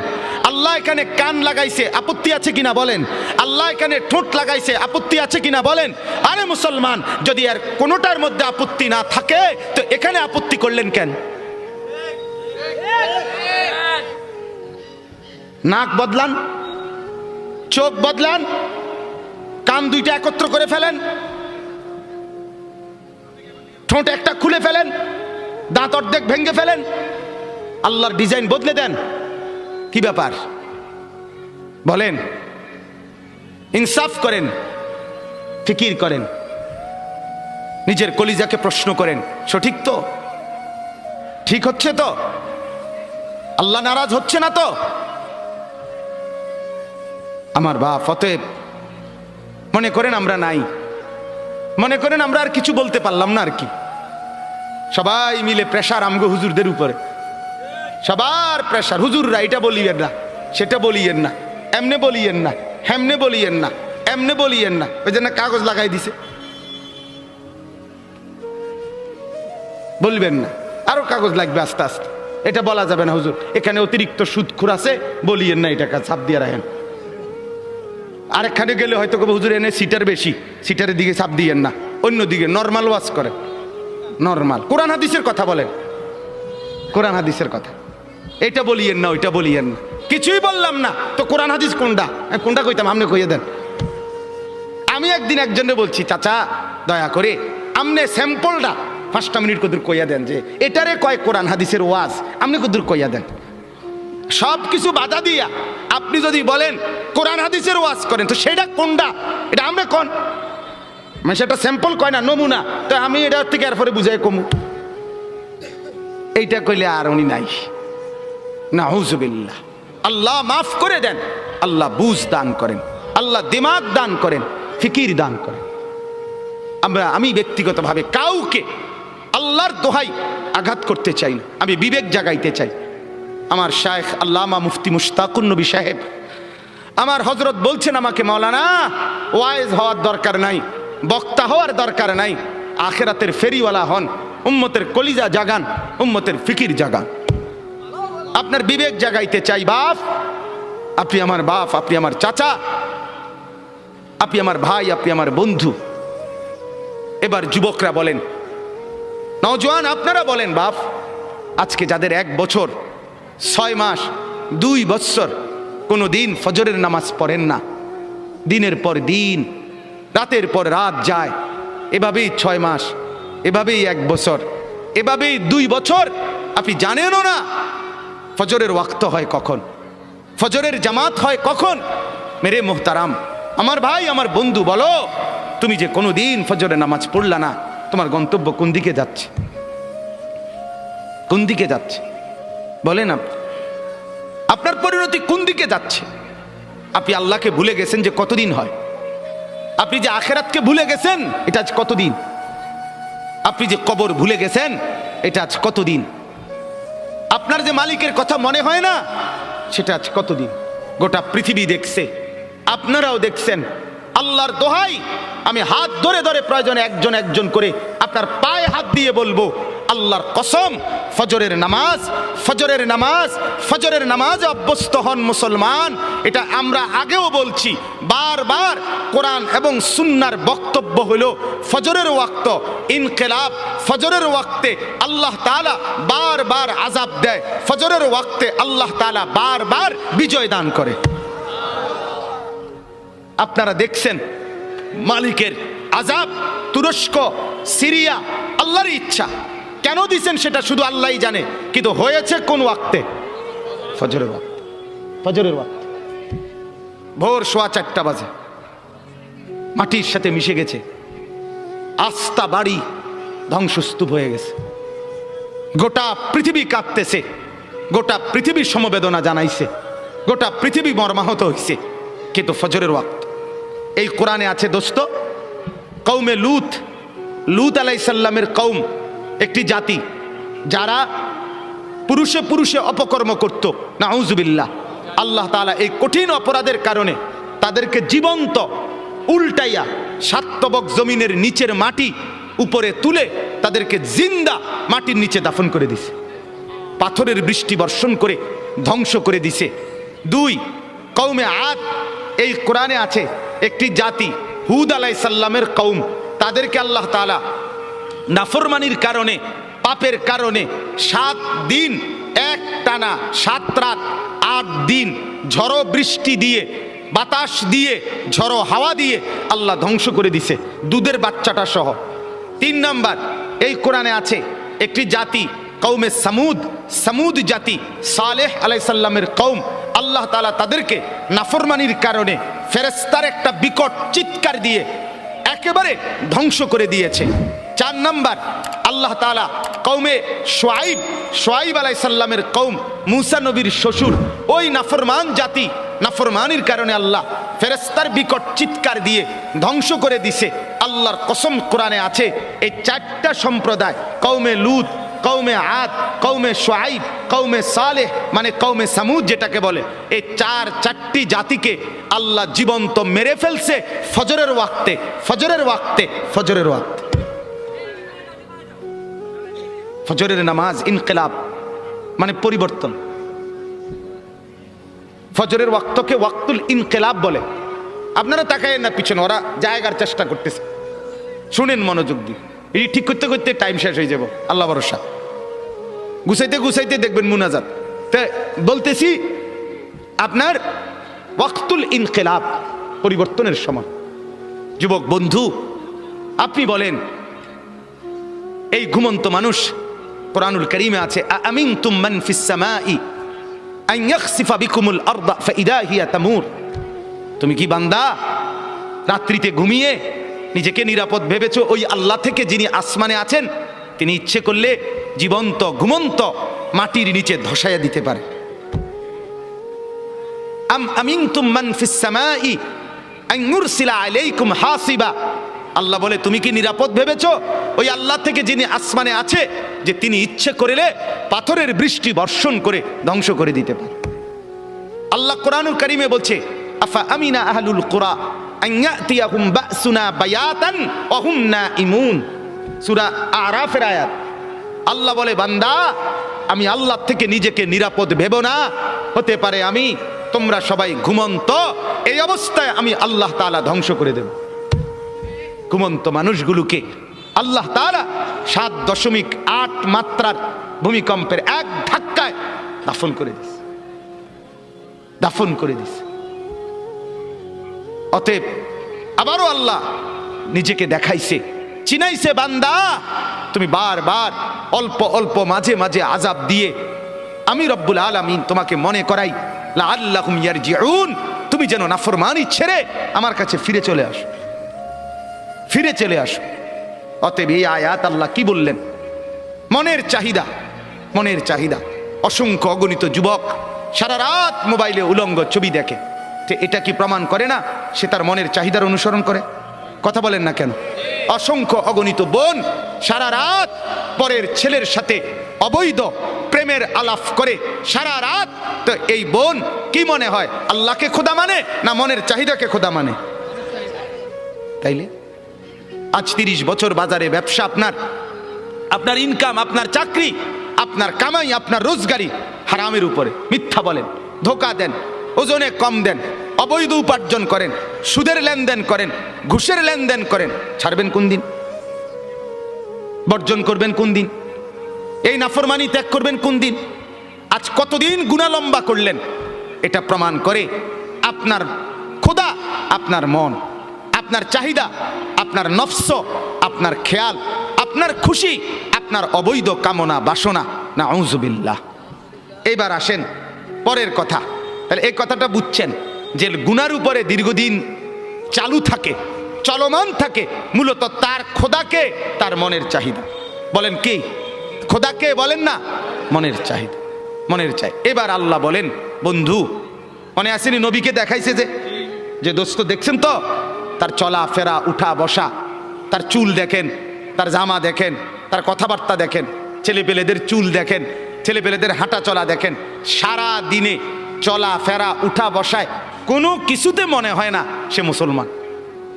S1: আল্লাহ এখানে কান লাগাইছে, আপত্তি আছে কিনা বলেন? আল্লাহ এখানে ঠোঁট লাগাইছে, আপত্তি আছে কিনা বলেন? আরে মুসলমান, যদি আর কোনোটার মধ্যে আপত্তি না থাকে তো এখানে আপত্তি করলেন কেন? নাক বদলান, চোখ বদলান, কান দুইটা একত্র করে ফেলেন, ঠোঁট একটা খুলে ফেলেন, দাঁত অর্ধেক ভেঙে ফেলেন, আল্লাহর ডিজাইন বদলে দেন। কি ব্যাপার বলেন? ইনসাফ করেন, ফিকির করেন, নিজের কলিজাকে প্রশ্ন করেন, সঠিক তো? ঠিক হচ্ছে তো? আল্লাহ নারাজ হচ্ছে না তো? আমার বাপ, অতএব মনে করেন আমরা নাই, মনে করেন আমরা আর কিছু বলতে পারলাম না আর কি। সবাই মিলে প্রেশার আমগো হুজুরদের উপরে, সবার প্রেশার। হুজুররা এটা বলিয়েন না, সেটা বলিয়েন না, এমনে বলিয়েন না, হেমনে বলিয়েন না, এমনে বলিয়েন না। ওই জন্য কাগজ লাগাই দিছে, বলবেন না, আরো কাগজ লাগবে আস্তে আস্তে। এটা বলা যাবে না হুজুর, এখানে অতিরিক্ত সুদখোর আছে, বলিয়েন না, এটাকে ছাপ দিয়ে রাখেন। আরেকখানে গেলে হয়তো হুজুর এনে সিটার বেশি, সিটারের দিকে ছাপ দিয়েন না, অন্যদিকে নর্মাল ওয়াজ করেন। নর্মাল কোরআন হাদিসের কথা বলেন, কোরআন হাদিসের কথা। এটা বলিয়েন না, ওইটা বলিয়েন না। কিছুই বললাম না তো কোরআন হাদিস কোনটা? কোনটা কইতাম, আপনি কইয়ে দেন। আমি একদিন একজনে বলছি, চাচা দয়া করে আমনে স্যাম্পলটা 5টা মিনিট কদুর কইয়া দেন, যে এটারে কয় কোরআন হাদিসের ওয়াজ, আপনি কদুর কইয়া দেন। সব কিছু বাধা দিয়া আপনি যদি বলেন কোরআন হাদিসের ওয়াজ করেন, তো সেটা কোনটা? এটা আমরা কোন মানে সেটা স্যাম্পল কয় না, নমুনা। তো আমি এটা থেকে এরপরে বুঝাই কমু, এইটা কইলে আর উনি নাই। নাউজুবিল্লাহ। আল্লাহ মাফ করে দেন, আল্লাহ বুঝ দান করেন, আল্লাহ দিমাগ দান করেন, ফিকির দান করেন। আমি ব্যক্তিগতভাবে কাউকে আল্লাহর দোহাই আঘাত করতে চাই না, আমি বিবেক জাগাইতে চাই। আমার শায়েখ আল্লামা মুফতি মুশতাকুন নবী সাহেব, আমার হযরত বলছেন আমাকে, মাওলানা ওয়াইজ হওয়ার দরকার নাই, বক্তা হওয়ার দরকার নাই, আখিরাতের ফেরিওয়ালা হন, উম্মতের কলিজা জাগান, উম্মতের ফিকির জাগান। আপনার বিবেক জাগাইতে চাই বাপ। আপনি আমার বাপ, আপনি আমার চাচা, আপনি আমার ভাই, আপনি আমার বন্ধু। এবার যুবকরা বলেন, নওজোয়ান আপনারা বলেন, বাপ আজকে যাদের 1 বছর 6 মাস 2 বছর কোনো দিন ফজরের নামাজ পড়েন না, দিনের পর দিন রাতের পর রাত যায়, এভাবেই 6 মাস, এভাবেই 1 বছর, এভাবেই 2 বছর, আপনি জানেনও না ফজরের ওয়াক্ত হয় কখন, ফজরের জামাত হয় কখন। মেরে মোহতারাম, আমার ভাই, আমার বন্ধু, বলো তুমি যে কোনো দিন ফজরের নামাজ পড়লা না, তোমার গন্তব্য কোন দিকে যাচ্ছে? কোন দিকে যাচ্ছে বলেন? আপনার পরিণতি কোন দিকে যাচ্ছে? আপনি আল্লাহকে ভুলে গেছেন যে কতদিন হয়, আপনি যে আখেরাতকে ভুলে গেছেন এটা আজ কতদিন, আপনি যে কবর ভুলে গেছেন এটা আজ কতদিন, আপনার যে মালিকের কথা মনে হয় না সেটা আজ কতদিন। গোটা পৃথিবী দেখছে, আপনারাও দেখছেন। আল্লাহর দোহাই, আমি হাত ধরে ধরে প্রয়োজনে একজন একজন করে আপনার পায়ে হাত দিয়ে বলবো, আল্লাহর কসম, ফজরের নামাজ, ফজরের নামাজ, ফজরের নামাজ অভ্যস্ত হন মুসলমান। এটা আমরা আগেও বলছি বারবার। কোরআন এবং সুন্নাহর বক্তব্য হলো ফজরের ওয়াক্ত ইনকিলাব, ফজরের ওয়াক্তে আল্লাহ তাআলা বারবার আযাব দেয়, ফজরের ওয়াক্তে আল্লাহ তাআলা বারবার বিজয় দান করে। আপনারা দেখছেন মালিকের আযাব, তুরস্ক, সিরিয়া, আল্লাহর ইচ্ছা। কেন দিছেন সেটা শুধু আল্লাহই জানে, কিন্তু হয়েছে কোন ওয়াক্তে? ফজরের ওয়াক্ত। ফজরের ওয়াক্ত ভোর 4:15 বাজে, মাটির সাথে মিশে গেছে, আস্থা বাড়ি ধ্বংসস্তূপ হয়ে গেছে, গোটা পৃথিবী কাঁদতেছে, গোটা পৃথিবীর সমবেদনা জানাইছে, গোটা পৃথিবী মর্মাহত হইছে, কিন্তু ফজরের ওয়াক্ত। এই কোরআনে আছে দোস্ত, কওমে লূত, লূত আলাইহিস সালামের কওম একটি জাতি যারা পুরুষে পুরুষে অপকর্ম করত, নাউজুবিল্লাহ। আল্লাহ তাআলা এই কঠিন অপরাধের কারণে তাদেরকে জীবন্ত উল্টাইয়া 7 তবক জমিনের নিচের মাটি উপরে তুলে তাদেরকে জিন্দা মাটির নিচে দাফন করে দিছে, পাথরের বৃষ্টি বর্ষণ করে ধ্বংস করে দিছে। 2 কওমে আদ, এই কোরআনে আছে একটি জাতি, হুদ আলাইহিস সালামের কওম, তাদেরকে আল্লাহ তাআলা নাফরমানির কারণে, পাপের কারণে 7 দিন এক টানা 7 রাত 8 দিন ঝড়ো বৃষ্টি দিয়ে, বাতাস দিয়ে, ঝড়ো হাওয়া দিয়ে আল্লাহ ধ্বংস করে দিছে, দুধের বাচ্চাটা সহ। 3 নাম্বার, এই কোরআনে আছে একটি জাতি কওমে সামুদ, সামুদ জাতি, সালেহ আলাইহিস সালামের কওম, আল্লাহ তাআলা তাদেরকে নাফরমানির কারণে ফেরেশতার একটা বিকট চিৎকার দিয়ে একেবারে ধ্বংস করে দিয়েছে। 4 নাম্বার, আল্লাহ তাআলা কওমে শুআইব, শুআইব আলাইহিস সালামের কওম, মূসা নবীর শ্বশুর, ওই নাফরমান জাতি, নাফরমানির কারণে আল্লাহ ফেরেশতার বিকট চিৎকার দিয়ে ধ্বংস করে দিছে। আল্লাহর কসম, কোরআনে আছে এই 4টা সম্প্রদায়, কওমে লূত, কওমে আদ, কওমে শুআইব, কওমে সালেহ মানে কওমে সামুদ যেটাকে বলে, এই 4টি জাতিকে আল্লাহ জীবন্ত মেরে ফেলছে ফজরের ওয়াক্তে, ফজরের ওয়াক্তে, ফজরের ওয়াক্তে। ফজরের নামাজ ইনকিলাব মানে পরিবর্তন। ফজরের ওয়াক্তকে ওয়াক্তুল ইনকিলাব বলে। আপনারা তাকায়েন না পিছনে, ওরা জায়গার চেষ্টা করতেছে, শুনেন মনোযোগ দিয়ে। এই ঠিক করতে করতে টাইম শেষ হয়ে যাব, আল্লাহ ভরসা। গুছাইতে গুছাইতে দেখবেন মুনাজাত। তা বলতেছি আপনার ওয়াক্তুল ইনকিলাব, পরিবর্তনের সময়। যুবক বন্ধু, আপনি বলেন এই ঘুমন্ত মানুষ, কোরআনুল কারীমে আছে আমিনতুম মান ফিস সামাই আন ইয়াখসিফা বিকুমুল আরদা ফাইদা হিয়া তামুর। তুমি কি বান্দা রাত্রিতে ঘুমিয়ে নিজেকে নিরাপদ ভেবেছো ওই আল্লাহ থেকে যিনি আসমানে আছেন, তিনি ইচ্ছে করলে জীবন্ত ঘুমন্ত মাটির নিচে ধসাইয়া দিতে পারে। আম আমিনতুম মান ফিস সামাই আন ইউরসিলা আলাইকুম হাসিবা। আল্লাহ বলে তুমি কি নিরাপদ ভেবেছো ওই আল্লাহ থেকে যিনি আসমানে আছে, যে তিনি ইচ্ছে করলে পাথরের বৃষ্টি বর্ষণ করে ধ্বংস করে দিতে পারে। আল্লাহ কোরআনুল কারীমে বলছে আফা আমিনা আহলুল কুরা আন ইয়াতিয়াহুম বাসুনা বায়াতান ওয়া হুম নাইমুন, সূরা আরাফের আয়াত। আল্লাহ বলে বান্দা আমি আল্লাহ থেকে নিজেকে নিরাপদ ভেবো না, হতে পারে আমি তোমরা সবাই ঘুমন্ত, এই অবস্থায় আমি আল্লাহ তাআলা ধ্বংস করে দেব। ঘুমন্ত মানুষগুলোকে আল্লাহ তাআলা 7.8 মাত্রার ভূমিকম্পের এক ধাক্কায় দাফন করে দিয়েছে, দাফন করে দিয়েছে। অতএব আবারও আল্লাহ নিজেকে দেখাইছে, চিনাইছে বান্দা তুমি বারবার অল্প অল্প মাঝে মাঝে আযাব দিয়ে আমি রব্বুল আলামিন তোমাকে মনে করাই লাআল্লাহুম ইয়ারজিউন, তুমি যেন নাফরমানি ছেড়ে আমার কাছে ফিরে চলে আসো, ফিরে চলে আসো। অতএব এই আয়াত আল্লাহ কি বললেন? মনের চাহিদা, মনের চাহিদা। অসংখ্য অগণিত যুবক সারা রাত মোবাইলে উলঙ্গ ছবি দেখে, এটা কি প্রমাণ করে না সে তার মনের চাহিদার অনুসরণ করে? কথা বলেন না কেন? অসংখ্য অগণিত বোন সারা রাত পরের ছেলের সাথে অবৈধ প্রেমের আলাপ করে সারা রাত, তো এই বোন কি মনে হয় আল্লাহকে খোদা মানে না মনের চাহিদাকে খোদা মানে? তাইলে আজ 30 বছর বাজারে ব্যবসা, আপনার ইনকাম, আপনার চাকরি, আপনার কামাই, আপনার রোজগারি হারামের উপরে। মিথ্যা বলেন, ধোকা দেন, ওজনে কম দেন, অবৈধ উপার্জন করেন, সুদের লেনদেন করেন, ঘুষের লেনদেন করেন, ছাড়বেন কোন দিন? বর্জন করবেন কোন দিন? এই নাফরমানি ত্যাগ করবেন কোন দিন? আজ কতদিন গুনাহ লম্বা করলেন? এটা প্রমাণ করে আপনার খোদা আপনার মন, আপনার চাহিদা, আপনার নফস, আপনার খেয়াল, আপনার খুশি, আপনার অবৈধ কামনা বাসনা। নাউযুবিল্লাহ। এবার আসেন পরের কথা। তাহলে এই কথাটা বুঝছেন যে গুনার উপরে দীর্ঘদিন চালু থাকে, চলমান থাকে, মূলত তার খোদাকে, তার মনের চাহিদা। বলেন কি? খোদাকে বলেন না, মনের চাহিদা, মনের চাই। এবার আল্লাহ বলেন বন্ধু, মনে আসেনি নবীকে দেখাইছে যে দোস্ত দেখছেন তো তার চলা ফেরা, উঠা বসা, তার চুল দেখেন, তার জামা দেখেন, তার কথাবার্তা দেখেন, ছেলেপেলেদের চুল দেখেন, ছেলেপেলেদের হাঁটা চলা দেখেন। সারা দিনে চলা ফেরা, উঠা বসায় কোনো কিছুতে মনে হয় না সে মুসলমান।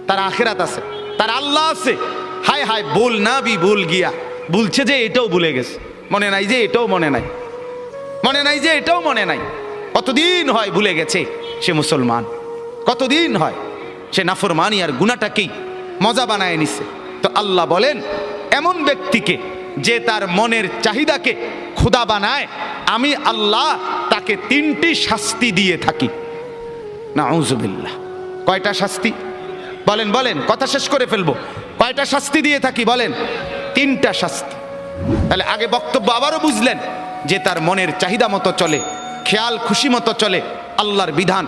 S1: তার আখিরাত আছে, তার আল্লাহ আছে। হায় হায় বল না বি ভুল গিয়া, বলছে যে এটাও ভুলে গেছে, মনে নাই যে এটাও মনে নাই, মনে নাই যে এটাও মনে নাই। কতদিন হয় ভুলে গেছে সে মুসলমান, কতদিন হয় সে নাফরমানি আর গুনাহটাকেই মজা বানায় নিছে। তো আল্লাহ বলেন এমন ব্যক্তিকে যে তার মনের চাহিদাকে খোদা বানায়, আমি আল্লাহ তাকে তাকে 3টি শাস্তি দিয়ে থাকি। নাউজুবিল্লাহ। কয়টা শাস্তি বলেন? বলেন, কথা শেষ করে ফেলবো। কয়টা শাস্তি দিয়ে থাকি বলেন? 3টা শাস্তি। তাহলে আগে বক্তব্য আবারও বুঝলেন যে তার মনের চাহিদা মতো চলে, খেয়াল খুশি মতো চলে, আল্লাহর বিধান,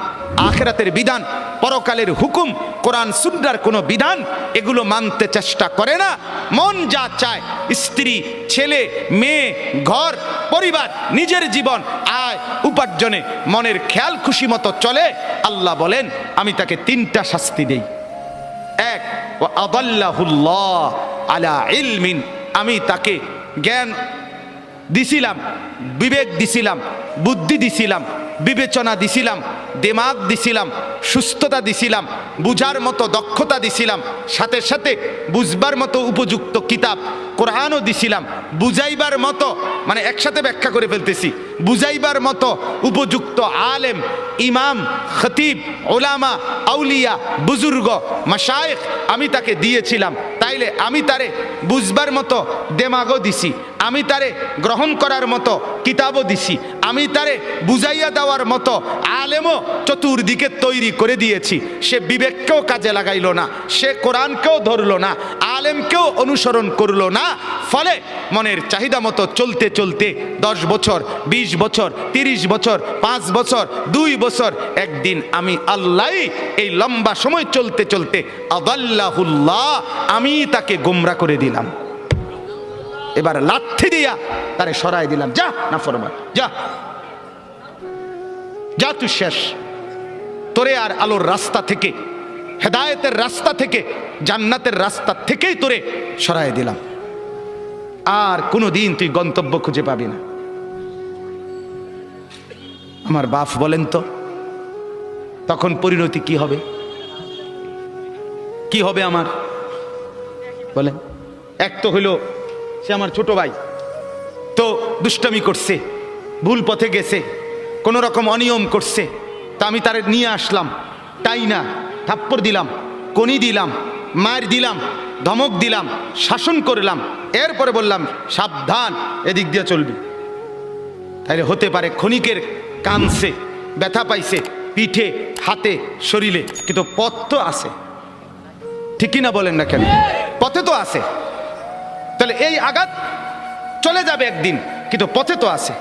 S1: আখিরাতের বিধান, পরকালের হুকুম, কোরআন সুন্নাহর কোনো বিধান এগুলো মানতে চেষ্টা করে না। মন যা চায়, স্ত্রী, ছেলে, মেয়ে, ঘর, পরিবার, নিজের জীবন, আয় উপার্জনে মনের খেয়াল খুশি মতো চলে। আল্লাহ বলেন আমি তাকে 3টা শাস্তি দেই। 1, ওয়া আদাল্লাহুল্লাহ আলা ইলমিন, আমি তাকে জ্ঞান দিছিলাম, বিবেক দিছিলাম, বুদ্ধি দিছিলাম, বিবেচনা দিছিলাম, দিমাগ দিছিলাম, সুস্থতা দিছিলাম, বুঝার মতো দক্ষতা দিছিলাম, সাথে সাথে বুঝবার মতো উপযুক্ত কিতাব কোরআনও দিছিলাম, বুঝাইবার মতো, মানে একসাথে ব্যাখ্যা করে ফেলতেছি, বুঝাইবার মতো উপযুক্ত আলেম, ইমাম, খতিব, ওলামা, আউলিয়া, বুজুর্গ, মাশায়েখ আমি তাকে দিয়েছিলাম। তাইলে আমি তারে বুঝবার মতো দেমাগও দিছি, আমি তারে গ্রহণ করার মতো কিতাবও দিছি, আমি তারে বুঝাইয়া দেওয়ার মতো আলেমও চতুর্দিকে তৈরি করে দিয়েছি। সে বিবেককেও কাজে লাগাইল না, সে কোরআনকেও ধরল না, আলেমকেও অনুসরণ করলো না। ফলে মনের চাহিদা মতো চলতে চলতে 10 বছর, 20 বছর, 30 বছর, 5 বছর, 2 বছর, একদিন আমি আল্লাহ এই লম্বা সময় চলতে চলতে আদাল্লাহুল্লাহ, আমি তাকে গোমরা করে দিলাম। এবার লাঠি দিয়া তারে সরাই দিলাম, যা নাফরমান, যা যা, তুই শেষ। তোরে আর আলোর রাস্তা থেকে, হেদায়েতের রাস্তা থেকে, জান্নাতের রাস্তা থেকেই তোরে সরাই দিলাম। আর কোনোদিন তুই গন্তব্য খুঁজে পাবি না। আমার বাপ বলেন তো তখন পরিণতি কি হবে? কি হবে আমার বলেন? এক তো হইল সে আমার ছোট ভাই, তো দুষ্টামি করছে, ভুল পথে গেছে, কোন রকম অনিয়ম করছে, তা আমি তারে নিয়ে আসলাম, তাই না থাপ্পড় দিলাম, কনি দিলাম, মার দিলাম, ধমক দিলাম, শাসন করলাম, এরপরে বললাম সাবধান এদিক দিয়ে চলবি। তাইলে হতে পারে ক্ষণিকের কানছে, ব্যথা পাইছে পিঠে, হাতে, শরীরে, কিন্তু পথ তো আছে, ঠিকই না বলেন না কেন? পথে তো আছে। তাহলে এই আঘাত চলে যাবে একদিন, কিন্তু পথে তো আছে।